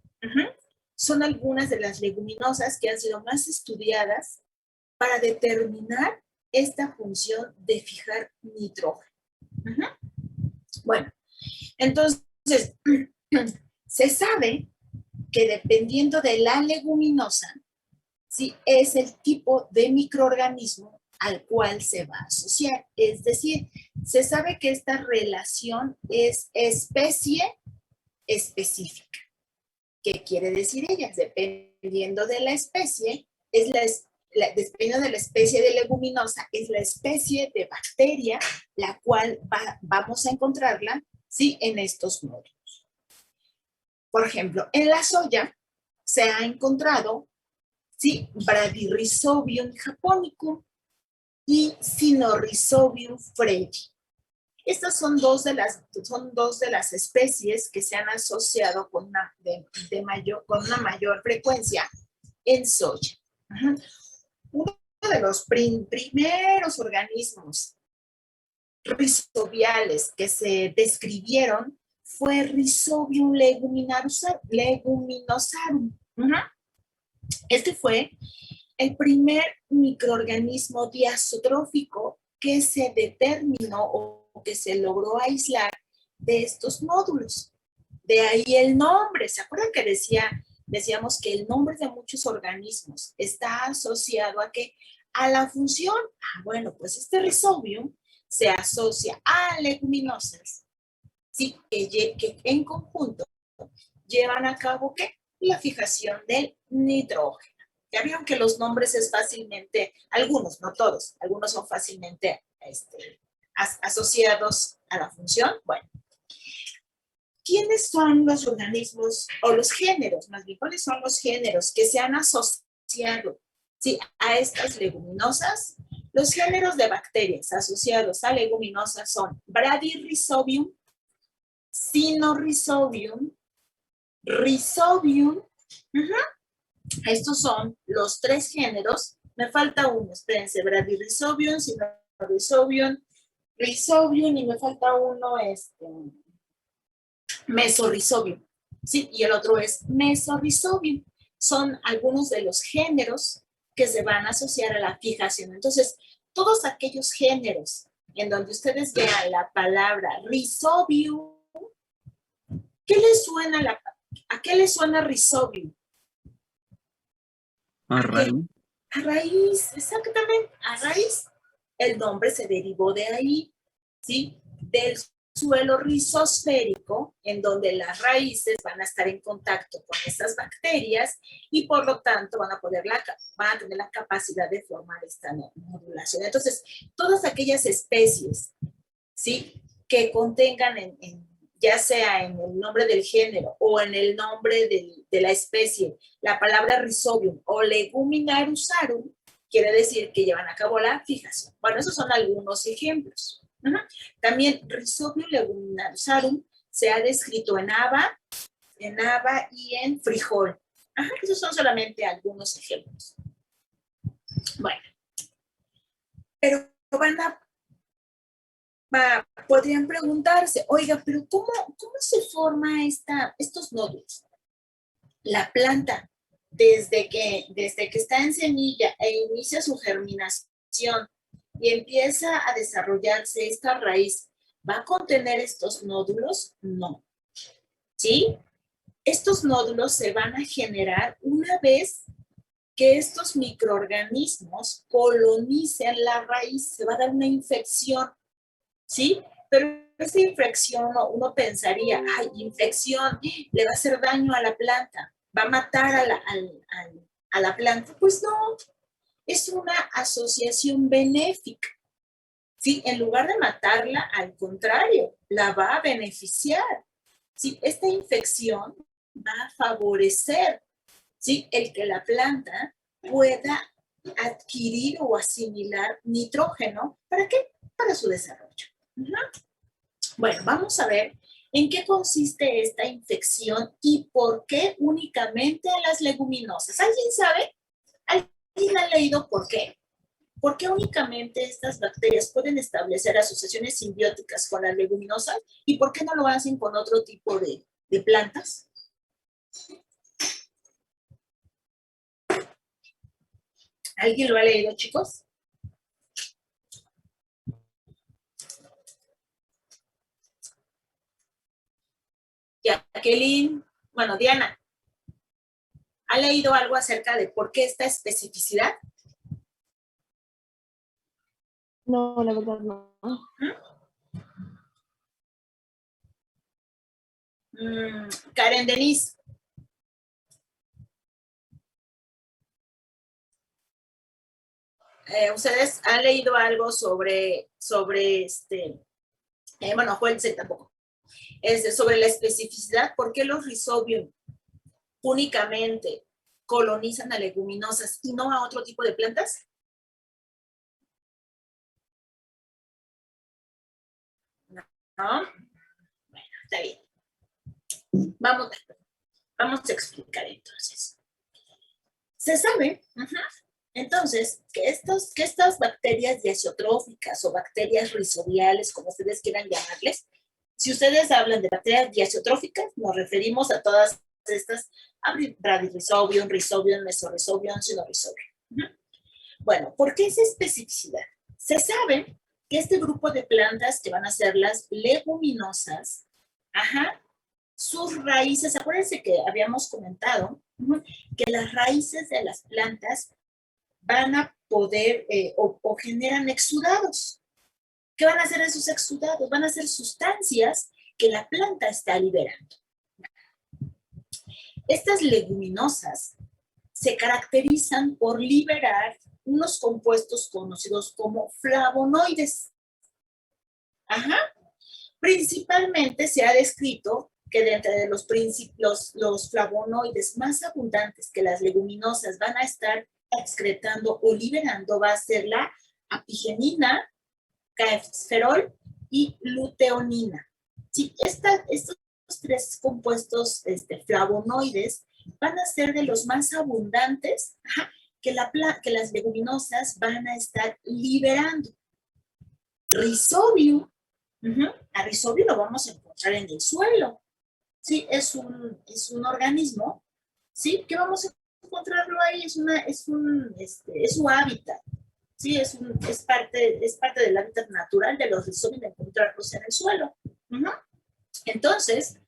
Son algunas de las leguminosas que han sido más estudiadas para determinar esta función de fijar nitrógeno. Bueno, entonces, se sabe que dependiendo de la leguminosa, ¿sí? Es el tipo de microorganismo al cual se va a asociar. Es decir, se sabe que esta relación es especie específica. ¿Qué quiere decir ella? Dependiendo de la especie, dependiendo de la especie de leguminosa, es la especie de bacteria la cual vamos a encontrarla, ¿sí? En estos nódulos. Por ejemplo, en la soya se ha encontrado, ¿sí? Bradyrhizobium japonicum y Cynorhizobium fredi. Estas son dos de las especies que se han asociado con una mayor frecuencia en soya. Uno de los primeros organismos rhizobiales que se describieron fue Rhizobium leguminosarum. Este fue el primer microorganismo diazotrófico que se determinó o que se logró aislar de estos nódulos. De ahí el nombre. ¿Se acuerdan que decíamos que el nombre de muchos organismos está asociado a qué? A la función. Bueno, pues este Rhizobium se asocia a leguminosas, ¿sí? Que en conjunto llevan a cabo ¿qué? La fijación del nitrógeno. Ya vieron que los nombres es fácilmente, algunos, no todos, algunos son fácilmente asociados a la función. Bueno, ¿quiénes son los organismos o los géneros? Más bien, ¿cuáles son los géneros que se han asociado, ¿sí? A estas leguminosas? Los géneros de bacterias asociados a leguminosas son Bradyrhizobium, Cynorhizobium, Rhizobium. Estos son los tres géneros. Me falta uno, espérense, Bradyrhizobium, Cynorhizobium, Rhizobium y me falta uno, Mesorhizobium, ¿sí? Y el otro es Mesorhizobium. Son algunos de los géneros que se van a asociar a la fijación. Entonces, todos aquellos géneros en donde ustedes vean la palabra Rhizobium, ¿qué les suena ¿a qué les suena Rhizobium? A raíz. A raíz, exactamente, a raíz. El nombre se derivó de ahí, ¿sí? Del suelo rizosférico, en donde las raíces van a estar en contacto con esas bacterias y por lo tanto van a tener la capacidad de formar esta modulación. Entonces, todas aquellas especies, ¿sí? Que contengan ya sea en el nombre del género o en el nombre de la especie, la palabra Rhizobium o Leguminariusarum, quiere decir que llevan a cabo la fijación. Bueno, esos son algunos ejemplos. También Rhizobium leguminariusarum se ha descrito en haba y en frijol. Esos son solamente algunos ejemplos. Bueno, pero podrían preguntarse, oiga, pero ¿cómo se forma estos nódulos? La planta, desde que está en semilla e inicia su germinación y empieza a desarrollarse esta raíz, ¿va a contener estos nódulos? No. ¿Sí? Estos nódulos se van a generar una vez que estos microorganismos colonicen la raíz, se va a dar una infección, ¿sí? Pero esta infección uno pensaría, ay, infección, le va a hacer daño a la planta, va a matar a la planta. Pues no, es una asociación benéfica. ¿Sí? En lugar de matarla, al contrario, la va a beneficiar. ¿Sí? Esta infección va a favorecer, ¿sí? El que la planta pueda adquirir o asimilar nitrógeno. ¿Para qué? Para su desarrollo. Bueno, vamos a ver en qué consiste esta infección y por qué únicamente en las leguminosas. ¿Alguien sabe? ¿Alguien ha leído por qué? ¿Por qué únicamente estas bacterias pueden establecer asociaciones simbióticas con las leguminosas y por qué no lo hacen con otro tipo de plantas? ¿Alguien lo ha leído, chicos? Jacqueline, bueno, Diana, ¿ha leído algo acerca de por qué esta especificidad? No, la verdad no. Karen Denise. ¿Ustedes han leído algo sobre bueno, Joel dice tampoco, sobre la especificidad? ¿Por qué los Rhizobium únicamente colonizan a leguminosas y no a otro tipo de plantas? ¿No? Bueno, está bien. Vamos a explicar entonces. Se sabe, entonces, que estas bacterias diaciotróficas o bacterias rhizobiales, como ustedes quieran llamarles, si ustedes hablan de bacterias diaciotróficas, nos referimos a todas estas, Bradyrhizobium, Rhizobium, Mesorhizobium, Sinorhizobium. Bueno, ¿por qué esa especificidad? Se sabe que este grupo de plantas que van a ser las leguminosas, sus raíces, acuérdense que habíamos comentado que las raíces de las plantas van a poder o generan exudados. ¿Qué van a hacer esos exudados? Van a ser sustancias que la planta está liberando. Estas leguminosas se caracterizan por liberar unos compuestos conocidos como flavonoides. Principalmente se ha descrito que dentro de los flavonoides más abundantes que las leguminosas van a estar excretando o liberando va a ser la apigenina, caesferol y luteonina. Sí, estos tres compuestos flavonoides van a ser de los más abundantes que las leguminosas van a estar liberando. Rhizobium, a Rhizobium lo vamos a encontrar en el suelo. Sí, es un organismo, ¿sí? Que vamos a encontrarlo ahí, es su hábitat. Sí, es parte del hábitat natural de los Rhizobium de encontrarlos en el suelo. Entonces,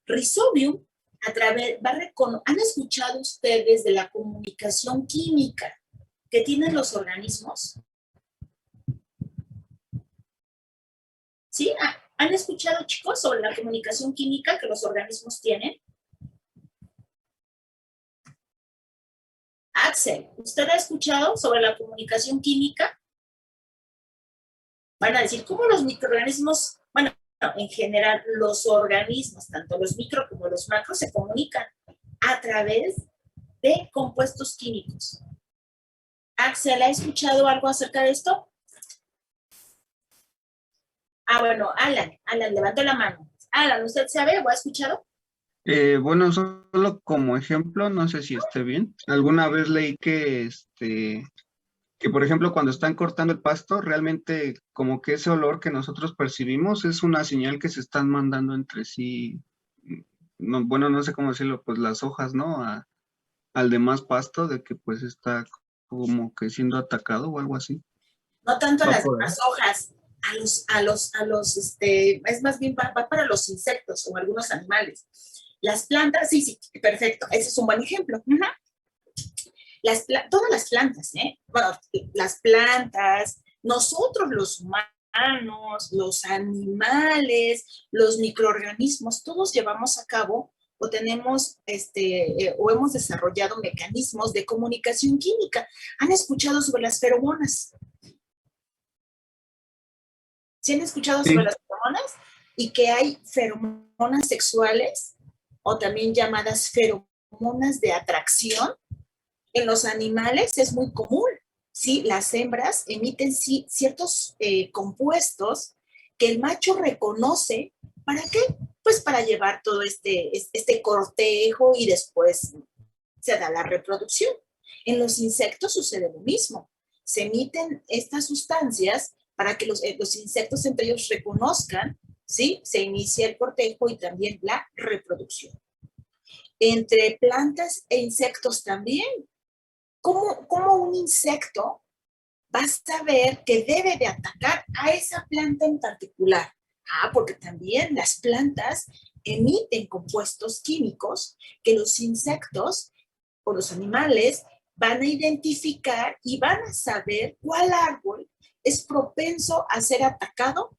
Rhizobium ¿Han escuchado ustedes de la comunicación química que tienen los organismos? ¿Sí? ¿Han escuchado, chicos, sobre la comunicación química que los organismos tienen? Axel, ¿usted ha escuchado sobre la comunicación química? Van a decir, ¿cómo los microorganismos, bueno, en general, los organismos, tanto los micro como los macros, se comunican a través de compuestos químicos? Axel, ¿ha escuchado algo acerca de esto? Bueno, Alan, levantó la mano. Alan, ¿usted sabe o ha escuchado? Bueno, solo como ejemplo, no sé si esté bien. Alguna vez leí que por ejemplo cuando están cortando el pasto, realmente como que ese olor que nosotros percibimos es una señal que se están mandando entre sí, no, bueno, no sé cómo decirlo, pues las hojas, ¿no? Al demás pasto de que pues está como que siendo atacado o algo así. No tanto Va las por ahí. demás hojas, es más bien va para los insectos o algunos animales. Las plantas, sí, perfecto, ese es un buen ejemplo. Todas las plantas, bueno, las plantas, nosotros los humanos, los animales, los microorganismos, todos llevamos a cabo o tenemos, o hemos desarrollado mecanismos de comunicación química. ¿Han escuchado sobre las feromonas? ¿Sí han escuchado sobre las feromonas? Y que hay feromonas sexuales o también llamadas feromonas de atracción. En los animales es muy común, ¿sí? Las hembras emiten ciertos compuestos que el macho reconoce. ¿Para qué? Pues para llevar todo este cortejo y después se da la reproducción. En los insectos sucede lo mismo. Se emiten estas sustancias para que los insectos entre ellos reconozcan, ¿sí? Se inicia el cortejo y también la reproducción. Entre plantas e insectos también. ¿Cómo un insecto va a saber que debe de atacar a esa planta en particular? Porque también las plantas emiten compuestos químicos que los insectos o los animales van a identificar y van a saber cuál árbol es propenso a ser atacado,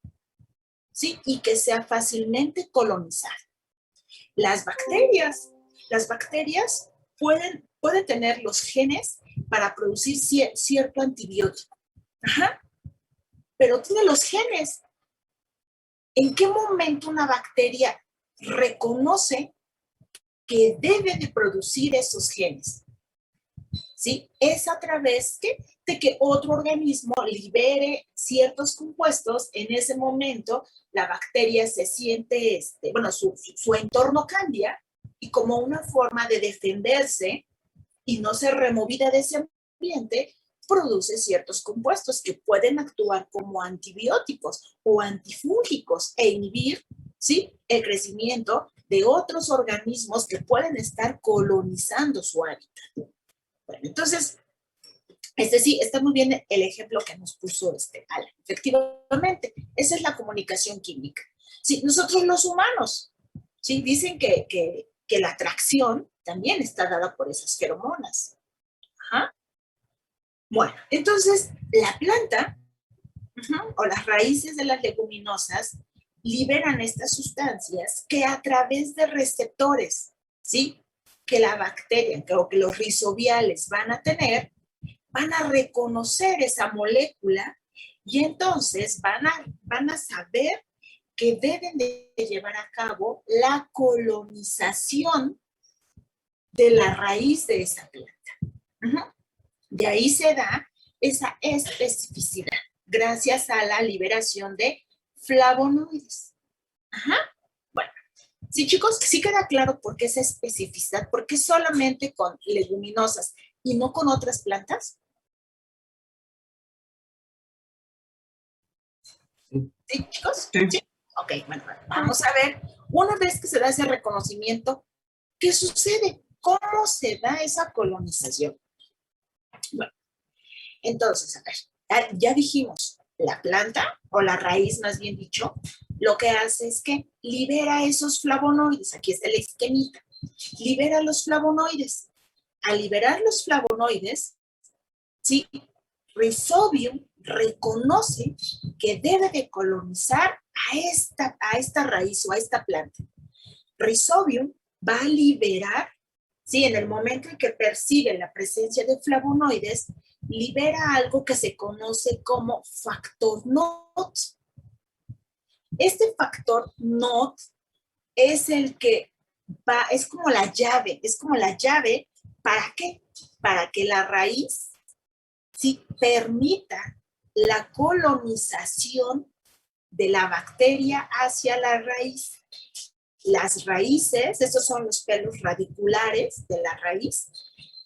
¿sí? Y que sea fácilmente colonizado. Las bacterias pueden tener los genes para producir cierto antibiótico. Pero tiene los genes. ¿En qué momento una bacteria reconoce que debe de producir esos genes? ¿Sí? Es a través de que otro organismo libere ciertos compuestos. En ese momento la bacteria se siente, su entorno cambia y como una forma de defenderse y no ser removida de ese ambiente, produce ciertos compuestos que pueden actuar como antibióticos o antifúngicos e inhibir, ¿sí?, el crecimiento de otros organismos que pueden estar colonizando su hábitat. Bueno, entonces, sí, está muy bien el ejemplo que nos puso Alan. Efectivamente, esa es la comunicación química. Sí, nosotros los humanos, ¿sí?, dicen que la atracción también está dada por esas feromonas. Bueno, entonces la planta o las raíces de las leguminosas liberan estas sustancias que a través de receptores, ¿sí?, que la bacteria o que los rizobiales van a tener, van a reconocer esa molécula y entonces van a saber que deben de llevar a cabo la colonización de la raíz de esa planta. De ahí se da esa especificidad, gracias a la liberación de flavonoides. Bueno, sí, chicos, sí queda claro por qué esa especificidad, por qué solamente con leguminosas y no con otras plantas. ¿Sí, chicos? Sí. Ok, bueno, vamos a ver, una vez que se da ese reconocimiento, ¿qué sucede? ¿Cómo se da esa colonización? Bueno, entonces, a ver, ya dijimos, la planta, o la raíz más bien dicho, lo que hace es que libera esos flavonoides, aquí está el esquemita, libera los flavonoides. Al liberar los flavonoides, ¿sí? Rhizobium reconoce que debe de colonizar a esta raíz o a esta planta. Rhizobium va a liberar, ¿sí? En el momento en que percibe la presencia de flavonoides, libera algo que se conoce como factor NOT. Este factor NOT es el que va, es como la llave, ¿para qué? Para que la raíz, ¿sí? Permita la colonización de la bacteria hacia la raíz. Las raíces, estos son los pelos radiculares de la raíz,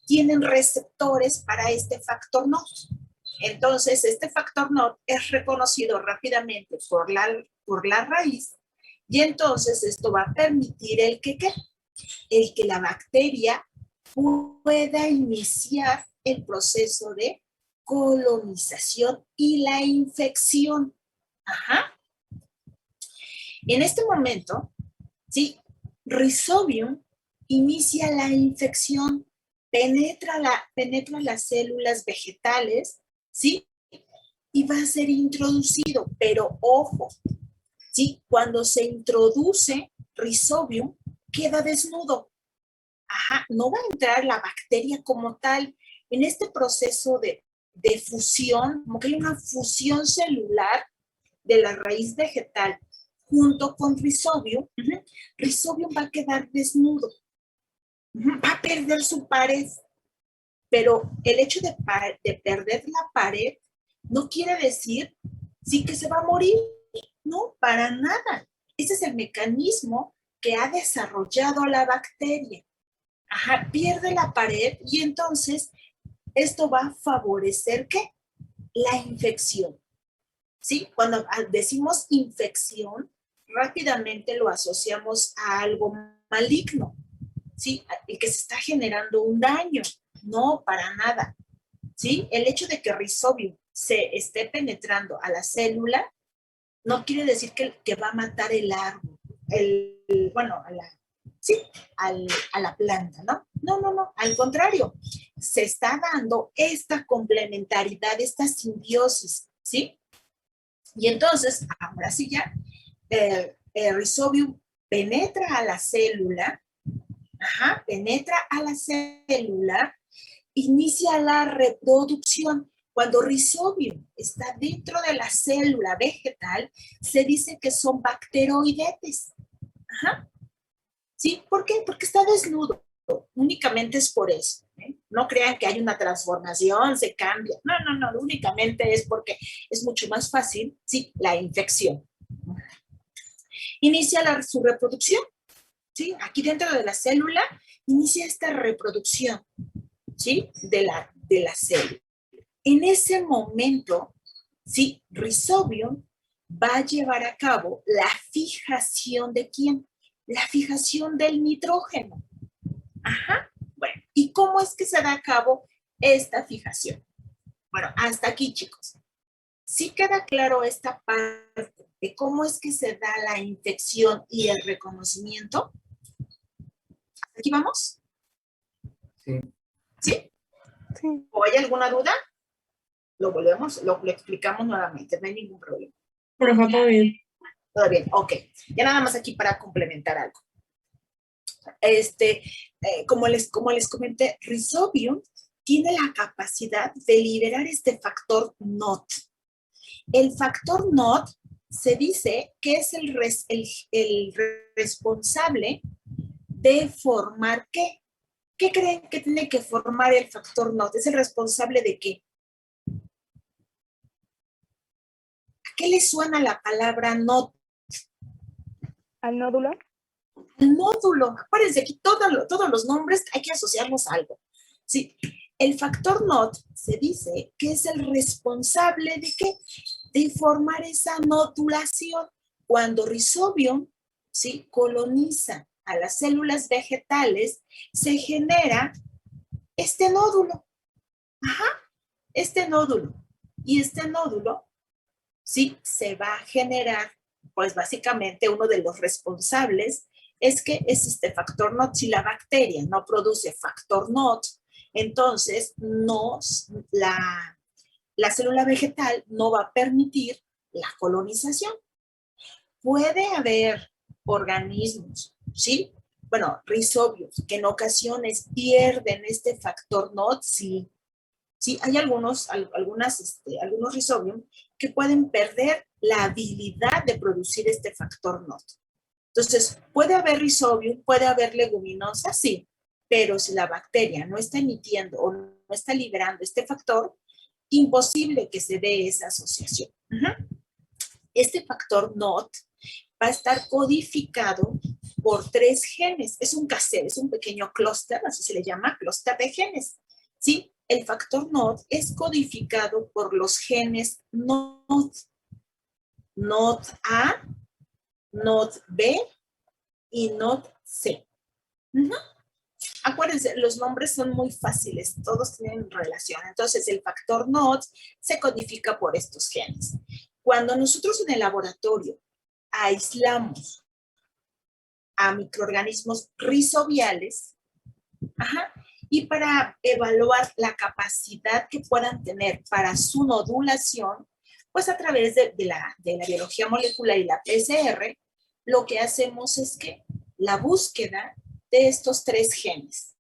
tienen receptores para este factor NOT. Entonces, este factor NOT es reconocido rápidamente por la raíz y entonces esto va a permitir el que la bacteria pueda iniciar el proceso de colonización y la infección. Ajá. En este momento, ¿sí? Rhizobium inicia la infección, penetra las células vegetales, ¿sí? Y va a ser introducido, pero ojo, ¿sí? Cuando se introduce Rhizobium, queda desnudo. Ajá, no va a entrar la bacteria como tal. En este proceso de fusión, como que hay una fusión celular de la raíz vegetal junto con Rhizobium, Rhizobium va a quedar desnudo. Va a perder su pared. Pero el hecho de perder la pared no quiere decir, sí, que se va a morir. No, para nada. Ese es el mecanismo que ha desarrollado la bacteria. Ajá, pierde la pared y entonces esto va a favorecer, ¿qué? La infección. ¿Sí? Cuando decimos infección, rápidamente lo asociamos a algo maligno, ¿sí? Y que se está generando un daño. No, para nada, ¿sí? El hecho de que Rhizobium se esté penetrando a la célula no quiere decir que va a matar el árbol, a la planta, ¿no? No, al contrario, se está dando esta complementariedad, esta simbiosis, ¿sí? Y entonces, ahora sí ya, Rhizobium penetra a la célula, inicia la reproducción. Cuando Rhizobium está dentro de la célula vegetal, se dice que son bacteroidetes. Ajá. ¿Sí? ¿Por qué? Porque está desnudo. Únicamente es por eso. No crean que hay una transformación, se cambia. No, únicamente es porque es mucho más fácil, sí, la infección. Inicia su reproducción, ¿sí? Aquí dentro de la célula inicia esta reproducción, ¿sí? De la célula. En ese momento, ¿sí? Rhizobium va a llevar a cabo la fijación ¿de quién? La fijación del nitrógeno. Ajá. Bueno, ¿y cómo es que se da a cabo esta fijación? Bueno, hasta aquí, chicos. ¿Sí queda claro esta parte de cómo es que se da la infección y el reconocimiento? ¿Aquí vamos? Sí. ¿Sí? Sí. ¿O hay alguna duda? Lo explicamos nuevamente, no hay ningún problema. Profe, todo bien. Todo bien, ok. Ya nada más aquí para complementar algo. Como les comenté, Rhizobium tiene la capacidad de liberar este factor NOT. El factor NOT se dice que es el responsable de formar ¿qué? ¿Qué creen que tiene que formar el factor NOT? ¿Es el responsable de qué? ¿A qué le suena la palabra NOT? ¿Al nódulo? El nódulo. Acuérdense, aquí todos los nombres hay que asociarlos a algo. Sí, el factor NOT se dice que es el responsable de ¿qué? De formar esa nodulación. Cuando Rhizobium, ¿sí? Coloniza a las células vegetales, se genera este nódulo. Ajá, este nódulo. Y este nódulo, ¿sí? Se va a generar, pues básicamente uno de los responsables es que es este factor NOT. Si la bacteria no produce factor NOT, entonces la célula vegetal no va a permitir la colonización. Puede haber organismos, ¿sí? Bueno, rizobios, que en ocasiones pierden este factor NOT, sí. Sí, hay algunos rizobios que pueden perder la habilidad de producir este factor NOT. Entonces, puede haber rizobium, puede haber leguminosa, sí, pero si la bacteria no está emitiendo o no está liberando este factor, imposible que se dé esa asociación. Este factor NOT va a estar codificado por 3 genes. Es un cassette, es un pequeño clúster, así se le llama, clúster de genes. ¿Sí? El factor NOT es codificado por los genes NOT. NOT A, NOT B y NOT C. Acuérdense, los nombres son muy fáciles, todos tienen relación. Entonces, el factor NOT se codifica por estos genes. Cuando nosotros en el laboratorio aislamos a microorganismos rizobiales, y para evaluar la capacidad que puedan tener para su nodulación, pues a través de la biología molecular y la PCR, lo que hacemos es que la búsqueda de estos 3 genes,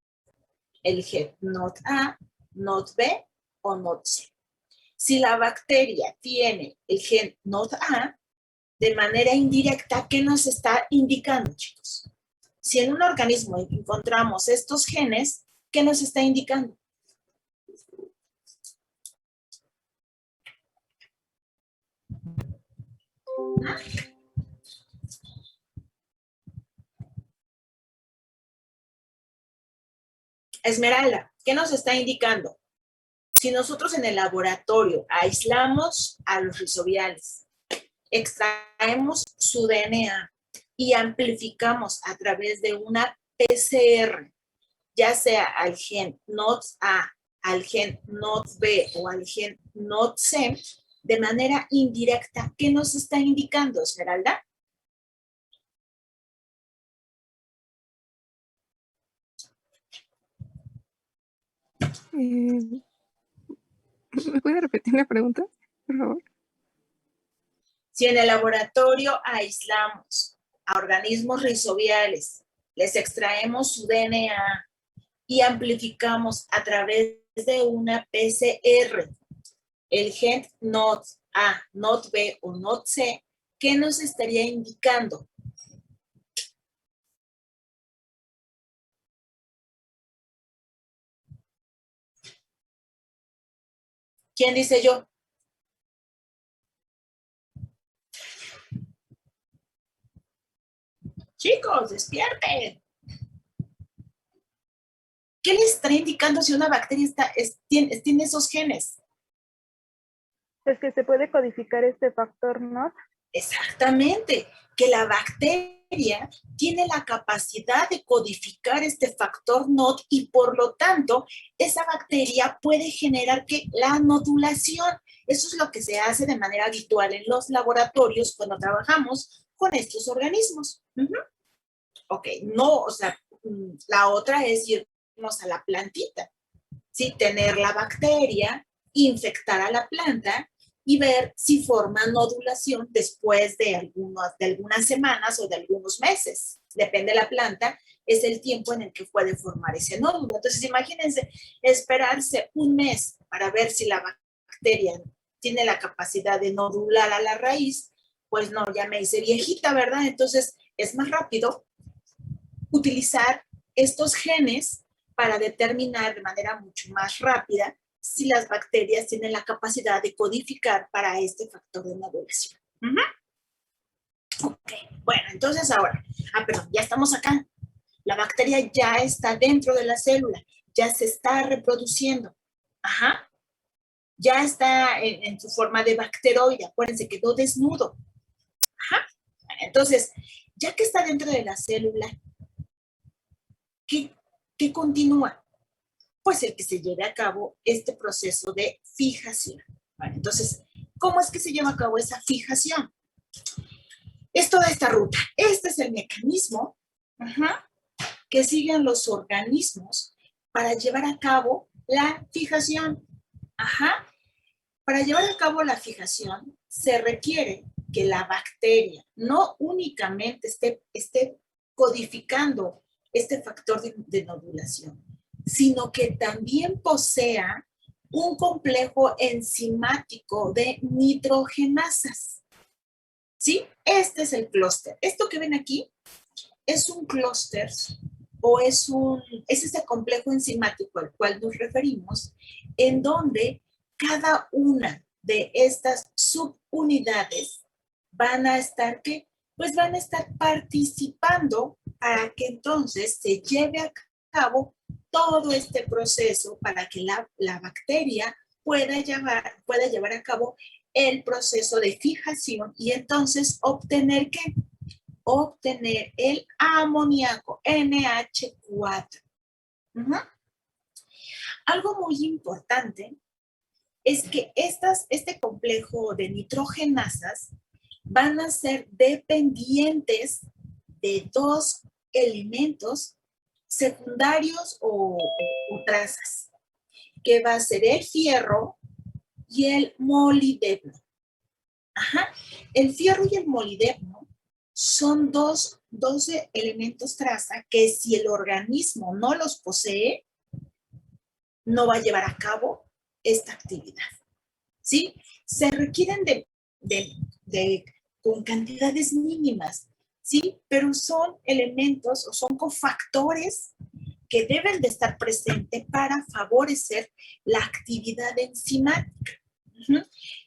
el gen NOT A, NOT B o NOT C. Si la bacteria tiene el gen NOT A, de manera indirecta, ¿qué nos está indicando, chicos? Si en un organismo encontramos estos genes, ¿qué nos está indicando? Esmeralda, ¿qué nos está indicando? Si nosotros en el laboratorio aislamos a los rizobiales, extraemos su DNA y amplificamos a través de una PCR, ya sea al gen NOT A, al gen NOT B o al gen NOT C, de manera indirecta, ¿qué nos está indicando, Esmeralda? ¿Me puede repetir la pregunta, por favor? Si en el laboratorio aislamos a organismos rizobiales, les extraemos su DNA y amplificamos a través de una PCR el gen NOT A, NOT B o NOT C, ¿qué nos estaría indicando? ¿Quién dice yo? Chicos, despierten. ¿Qué les está indicando si una bacteria tiene esos genes? Es que se puede codificar este factor NOT. Exactamente, que la bacteria tiene la capacidad de codificar este factor NOT y por lo tanto esa bacteria puede generar la nodulación. Eso es lo que se hace de manera habitual en los laboratorios cuando trabajamos con estos organismos. Ok, no, o sea, la otra es irnos a la plantita, ¿sí? Tener la bacteria, infectar a la planta y ver si forma nodulación después de algunas semanas o de algunos meses. Depende de la planta, es el tiempo en el que puede formar ese nódulo. Entonces, imagínense esperarse un mes para ver si la bacteria tiene la capacidad de nodular a la raíz. Pues no, ya me hice viejita, ¿verdad? Entonces, es más rápido utilizar estos genes para determinar de manera mucho más rápida si las bacterias tienen la capacidad de codificar para este factor de nodulación. Ok, bueno, entonces ahora, perdón, ya estamos acá. La bacteria ya está dentro de la célula, ya se está reproduciendo. Ya está en su forma de bacteroide, acuérdense, quedó desnudo. Entonces, ya que está dentro de la célula, ¿qué continúa? Pues el que se lleve a cabo este proceso de fijación. Vale, entonces, ¿cómo es que se lleva a cabo esa fijación? Es toda esta ruta. Este es el mecanismo Ajá. Que siguen los organismos para llevar a cabo la fijación. Ajá. Para llevar a cabo la fijación, se requiere que la bacteria no únicamente esté codificando este factor de nodulación, sino que también posea un complejo enzimático de nitrogenasas. ¿Sí? Este es el clúster. Esto que ven aquí es un clúster o es este complejo enzimático al cual nos referimos, en donde cada una de estas subunidades van a estar, ¿qué? Pues van a estar participando para que entonces se lleve a cabo todo este proceso para que la bacteria pueda llevar a cabo el proceso de fijación y entonces obtener, ¿qué? Obtener el amoníaco, NH4. Algo muy importante es que este complejo de nitrogenasas van a ser dependientes de dos elementos secundarios o trazas, que va a ser el fierro y el molibdeno. Ajá. El fierro y el molibdeno son dos elementos traza que si el organismo no los posee, no va a llevar a cabo esta actividad. ¿Sí? Se requieren con cantidades mínimas, ¿sí? Pero son elementos o son cofactores que deben de estar presentes para favorecer la actividad enzimática.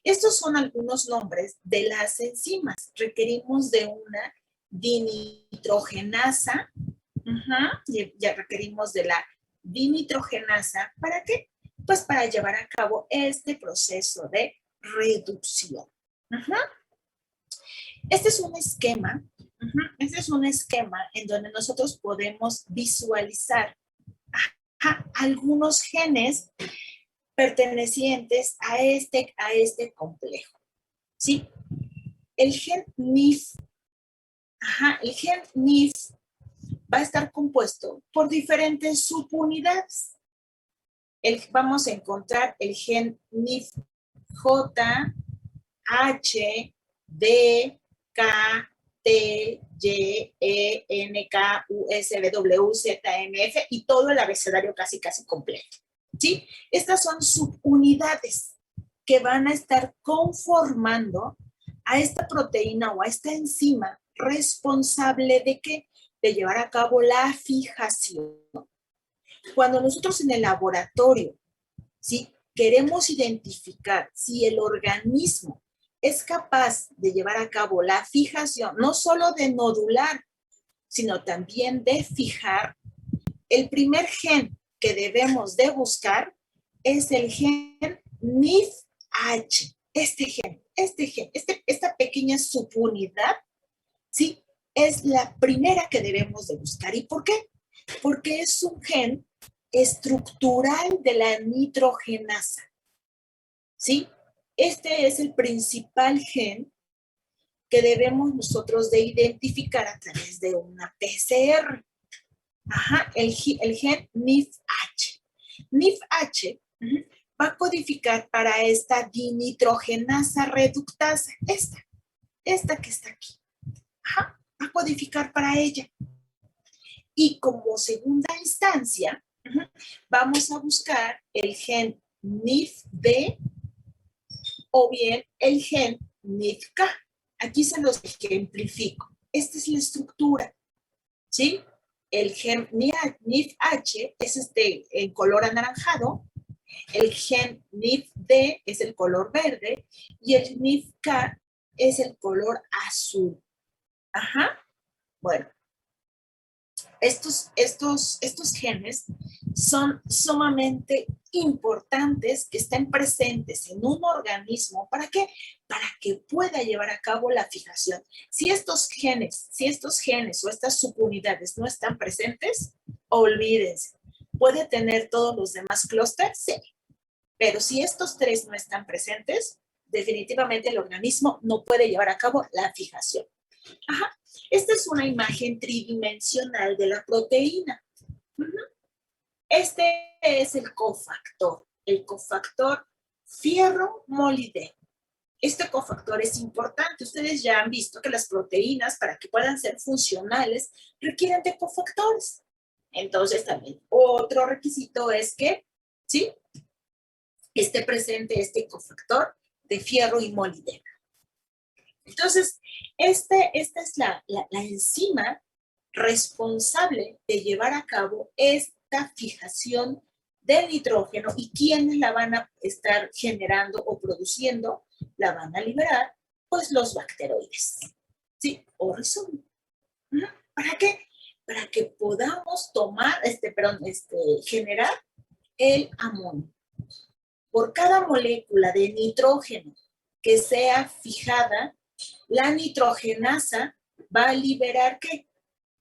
Estos son algunos nombres de las enzimas. Requerimos de una dinitrogenasa. Ya requerimos de la dinitrogenasa. ¿Para qué? Pues para llevar a cabo este proceso de reducción. Este es un esquema. Este es un esquema en donde nosotros podemos visualizar algunos genes pertenecientes a este complejo. ¿Sí? El gen NIF, el gen NIF va a estar compuesto por diferentes subunidades. Vamos a encontrar el gen NIF J, H, D, K, T, Y, E, N, K, U, S, W, Z, M, F y todo el abecedario casi completo. ¿Sí? Estas son subunidades que van a estar conformando a esta proteína o a esta enzima responsable de ¿qué? De llevar a cabo la fijación. Cuando nosotros en el laboratorio, ¿sí? Queremos identificar si el organismo es capaz de llevar a cabo la fijación, no solo de nodular, sino también de fijar, el primer gen que debemos de buscar es el gen NIF-H. Esta pequeña subunidad, ¿sí? Es la primera que debemos de buscar. ¿Y por qué? Porque es un gen estructural de la nitrogenasa, ¿sí? Este es el principal gen que debemos nosotros de identificar a través de una PCR. El gen NIF-H. NIF-H va a codificar para esta dinitrogenasa reductasa, esta que está aquí. Va a codificar para ella. Y como segunda instancia, vamos a buscar el gen NIF-D o bien el gen NIF-K. Aquí se los ejemplifico. Esta es la estructura, ¿sí? El gen NIF-H es en color anaranjado, el gen NIF-D es el color verde y el NIF-K es el color azul. Bueno, estos genes son sumamente importantes que estén presentes en un organismo. ¿Para qué? Para que pueda llevar a cabo la fijación. Si estos genes o estas subunidades no están presentes, olvídense. ¿Puede tener todos los demás clústeres? Sí. Pero si estos tres no están presentes, definitivamente el organismo no puede llevar a cabo la fijación. Ajá. Esta es una imagen tridimensional de la proteína. Este es el cofactor fierro-molibdeno. Este cofactor es importante. Ustedes ya han visto que las proteínas, para que puedan ser funcionales, requieren de cofactores. Entonces, también otro requisito es que, ¿sí?, esté presente este cofactor de fierro y molibdeno. Entonces, esta es la enzima responsable de llevar a cabo esta fijación del nitrógeno, y quienes la van a estar generando o produciendo, la van a liberar, pues los bacteroides, ¿sí? O rizoma. ¿Para qué? Para que podamos tomar, generar el amonio. Por cada molécula de nitrógeno que sea fijada, la nitrogenasa va a liberar, ¿qué?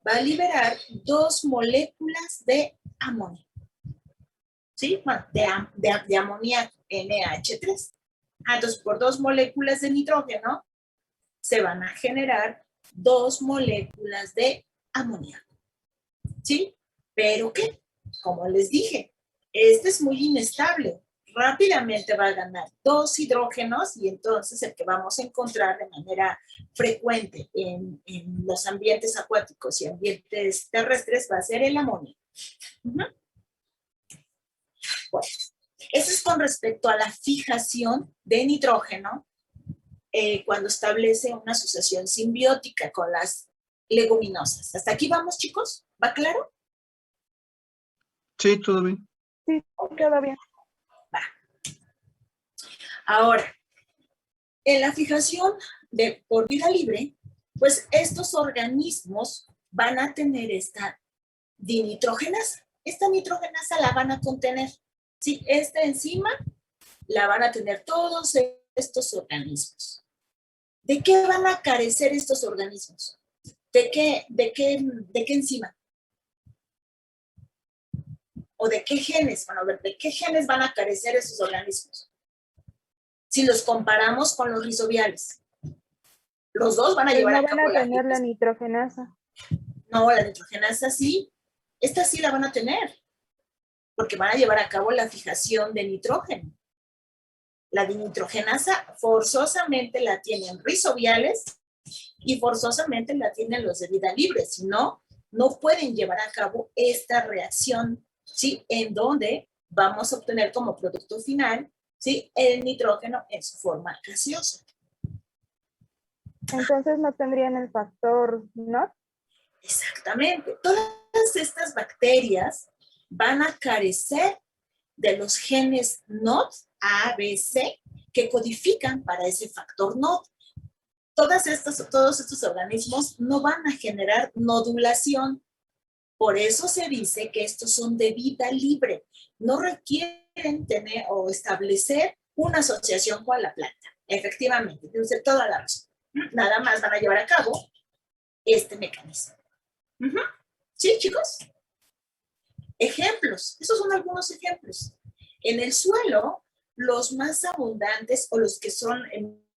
Va a liberar 2 moléculas de amonio. ¿Sí? Bueno, de amoníaco, NH3. Entonces, por 2 moléculas de nitrógeno, se van a generar 2 moléculas de amoníaco. ¿Sí? ¿Pero qué? Como les dije, este es muy inestable. Rápidamente va a ganar 2 hidrógenos, y entonces el que vamos a encontrar de manera frecuente en los ambientes acuáticos y ambientes terrestres va a ser el amonio. Bueno, eso es con respecto a la fijación de nitrógeno cuando establece una asociación simbiótica con las leguminosas. ¿Hasta aquí vamos, chicos? ¿Va claro? Sí, todo bien. Sí, queda bien. Va. Ahora, en la fijación por vida libre, pues estos organismos van a tener esta dinitrogenasa. Esta nitrogenasa la van a contener. Sí, esta enzima la van a tener todos estos organismos. ¿De qué van a carecer estos organismos? ¿De qué enzima? ¿O de qué genes? Bueno, a ver, ¿de qué genes van a carecer esos organismos? Si los comparamos con los rizobiales. Los dos van a llevar a cabo no van a tener la nitrogenasa. No, la nitrogenasa sí. Esta sí la van a tener, porque van a llevar a cabo la fijación de nitrógeno. La dinitrogenasa forzosamente la tienen rizobiales y forzosamente la tienen los de vida libre. Si no, no pueden llevar a cabo esta reacción, ¿sí? En donde vamos a obtener como producto final, ¿sí?, el nitrógeno en su forma gaseosa. Entonces no tendrían el factor NOT. Exactamente. Todas estas bacterias van a carecer de los genes NOD, A, B, C, que codifican para ese factor NOD. Todos estos organismos no van a generar nodulación. Por eso se dice que estos son de vida libre. No requieren tener o establecer una asociación con la planta. Efectivamente, tiene usted toda la razón. Nada más van a llevar a cabo este mecanismo. ¿Sí, chicos? Ejemplos. Esos son algunos ejemplos. En el suelo, los más abundantes o los que son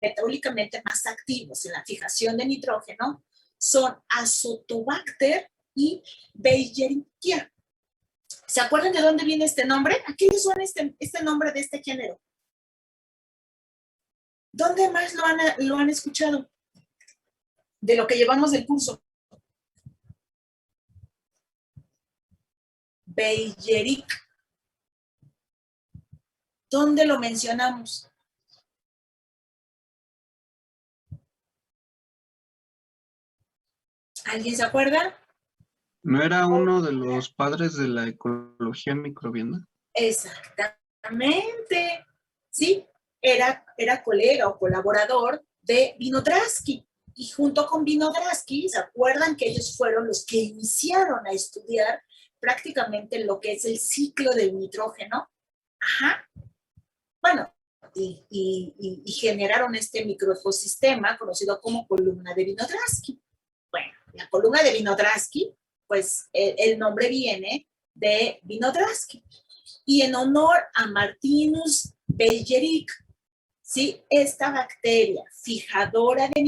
metabólicamente más activos en la fijación de nitrógeno son Azotobacter y Bergerikia. ¿Se acuerdan de dónde viene este nombre? ¿A qué les suena este nombre de este género? ¿Dónde más lo han escuchado? De lo que llevamos del curso. Bergeric. ¿Dónde lo mencionamos? ¿Alguien se acuerda? ¿No era uno de los padres de la ecología microbiana? Exactamente. Sí, era colega o colaborador de Vinodrasky. Y junto con Vinodrasky, ¿se acuerdan que ellos fueron los que iniciaron a estudiar prácticamente lo que es el ciclo del nitrógeno? Ajá. Bueno, y generaron este microecosistema conocido como columna de Vinodrasky. Bueno, la columna de Vinodrasky, pues el nombre viene de Vinodrasky. Y en honor a Martinus Bergeric, ¿sí?, esta bacteria fijadora de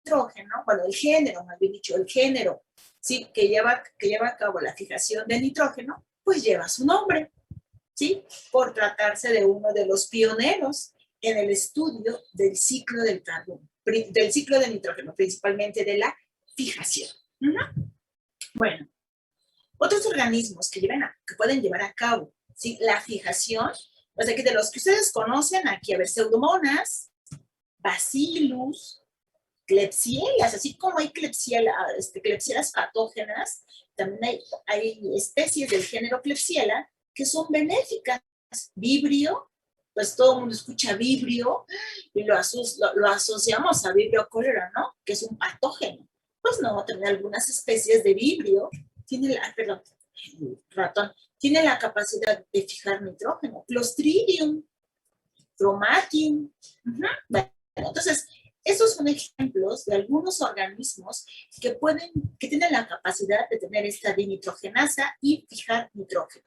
nitrógeno, bueno, el género, más bien dicho, el género, ¿sí? que lleva a cabo la fijación de nitrógeno, pues lleva su nombre, ¿sí? Por tratarse de uno de los pioneros en el estudio del ciclo del carbono, del ciclo de nitrógeno, principalmente de la fijación. Bueno, otros organismos que pueden llevar a cabo, ¿sí? la fijación, o sea, que de los que ustedes conocen aquí, a ver, Pseudomonas, Bacillus, Klebsiellas, así como hay Klebsiellas patógenas, también hay especies del género Klebsiella que son benéficas. Vibrio, pues todo el mundo escucha vibrio y lo asociamos a vibrio cólera, ¿no? Que es un patógeno. Pues no, también algunas especies de vibrio tienen tiene la capacidad de fijar nitrógeno. Clostridium, Chromatium. Bueno, entonces, esos son ejemplos de algunos organismos que tienen la capacidad de tener esta dinitrogenasa y fijar nitrógeno.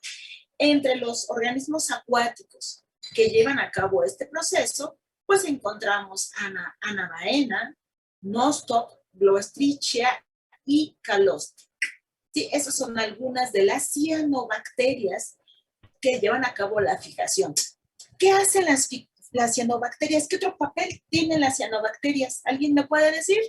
Entre los organismos acuáticos que llevan a cabo este proceso, pues encontramos Anabaena, Nostoc, Gloestrichia y Calostic. Sí, esas son algunas de las cianobacterias que llevan a cabo la fijación. ¿Qué hacen las cianobacterias? ¿Qué otro papel tienen las cianobacterias? ¿Alguien me puede decir?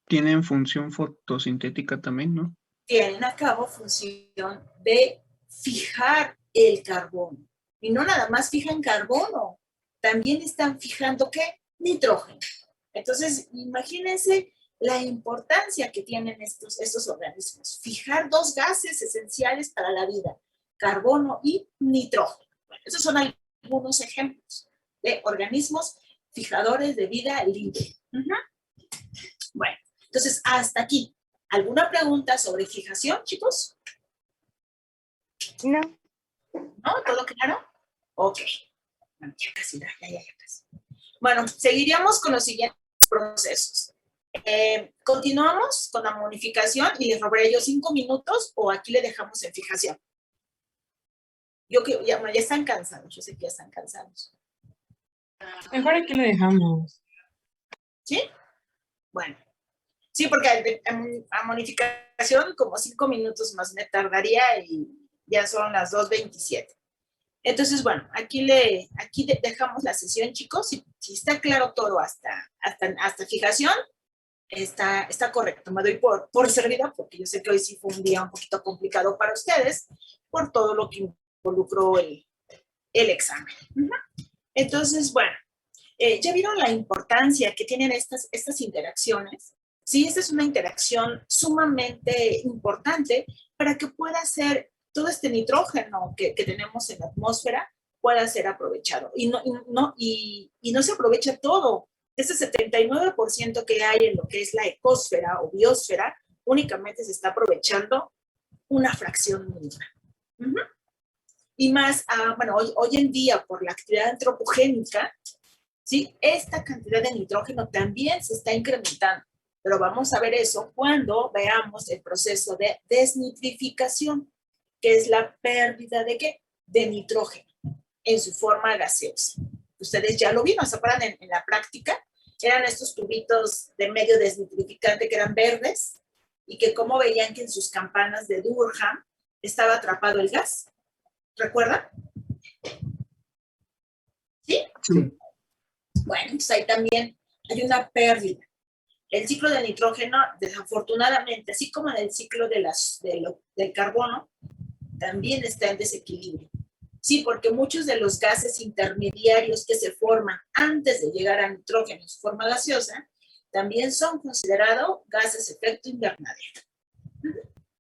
Tienen función fotosintética también, ¿no? Tienen a cabo función de fijar el carbono. Y no nada más fijan carbono, también están fijando, ¿qué? Nitrógeno. Entonces, imagínense la importancia que tienen estos organismos. Fijar dos gases esenciales para la vida, carbono y nitrógeno. Bueno, esos son algunos ejemplos de organismos fijadores de vida libre. Bueno, entonces hasta aquí. ¿Alguna pregunta sobre fijación, chicos? No. ¿No? ¿Todo claro? Ok. Bueno, ya casi. Bueno, seguiríamos con los siguientes procesos. Continuamos con la monificación y les robaré yo 5 minutos o aquí le dejamos en fijación. Ya están cansados, yo sé que ya están cansados. Mejor aquí lo dejamos. ¿Sí? Bueno. Sí, porque a monificación como 5 minutos más me tardaría y ya son las 2:27. Entonces, bueno, aquí dejamos la sesión, chicos. Si está claro todo hasta fijación, está correcto. Me doy por servida porque yo sé que hoy sí fue un día un poquito complicado para ustedes por todo lo que involucró el examen. Entonces, bueno, ¿ya vieron la importancia que tienen estas interacciones? Sí, esta es una interacción sumamente importante para que pueda ser todo este nitrógeno que tenemos en la atmósfera pueda ser aprovechado. Y no se aprovecha todo. Ese 79% que hay en lo que es la ecosfera o biosfera, únicamente se está aprovechando una fracción mínima. Y más, bueno, hoy en día, por la actividad antropogénica, ¿sí? Esta cantidad de nitrógeno también se está incrementando. Pero vamos a ver eso cuando veamos el proceso de desnitrificación, que es la pérdida ¿de qué? De nitrógeno en su forma gaseosa. Ustedes ya lo vieron, ¿se acuerdan en la práctica? Eran estos tubitos de medio desnitrificante que eran verdes y que como veían que en sus campanas de Durham estaba atrapado el gas. ¿Recuerdan? ¿Sí? Sí. Bueno, pues ahí también hay una pérdida. El ciclo del nitrógeno, desafortunadamente, así como en el ciclo del carbono, también está en desequilibrio. Sí, porque muchos de los gases intermediarios que se forman antes de llegar a nitrógeno en su forma gaseosa, también son considerados gases efecto invernadero.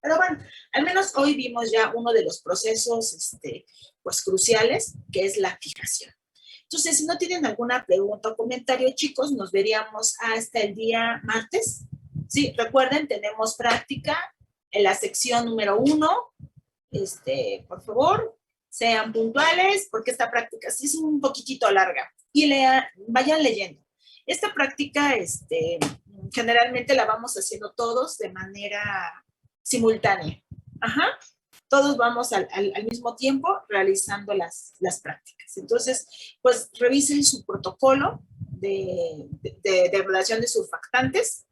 Pero bueno, al menos hoy vimos ya uno de los procesos pues cruciales, que es la fijación. Entonces, si no tienen alguna pregunta o comentario, chicos, nos veríamos hasta el día martes. Sí, recuerden, tenemos práctica en la sección número 1. Por favor, sean puntuales, porque esta práctica sí es un poquitito larga. Y vayan leyendo. Esta práctica, generalmente la vamos haciendo todos de manera simultánea. Todos vamos al mismo tiempo realizando las prácticas. Entonces, pues revisen su protocolo de degradación de surfactantes.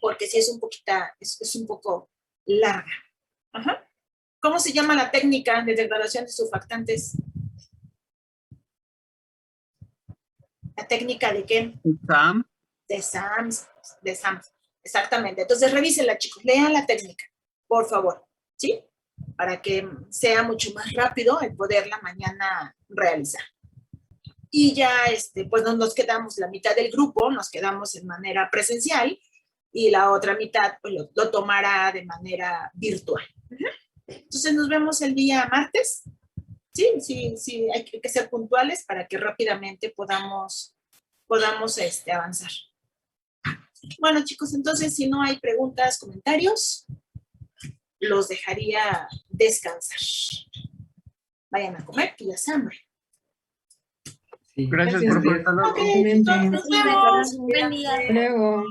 Porque sí es un poco larga. ¿Cómo se llama la técnica de degradación de surfactantes? ¿La técnica de qué? Sam. De SAMS. Exactamente. Entonces revísenla, chicos. Lean la técnica, por favor. ¿Sí? Para que sea mucho más rápido el poderla mañana realizar. Y ya, pues nos quedamos, la mitad del grupo, nos quedamos en manera presencial y la otra mitad pues, lo tomará de manera virtual. Entonces nos vemos el día martes. Sí, hay que ser puntuales para que rápidamente podamos avanzar. Bueno, chicos, entonces si no hay preguntas, comentarios, los dejaría descansar. Vayan a comer, que ya es hambre. Sí. Gracias, Gracias. profe. Hasta luego. Ok, entonces nos vemos. Hasta luego.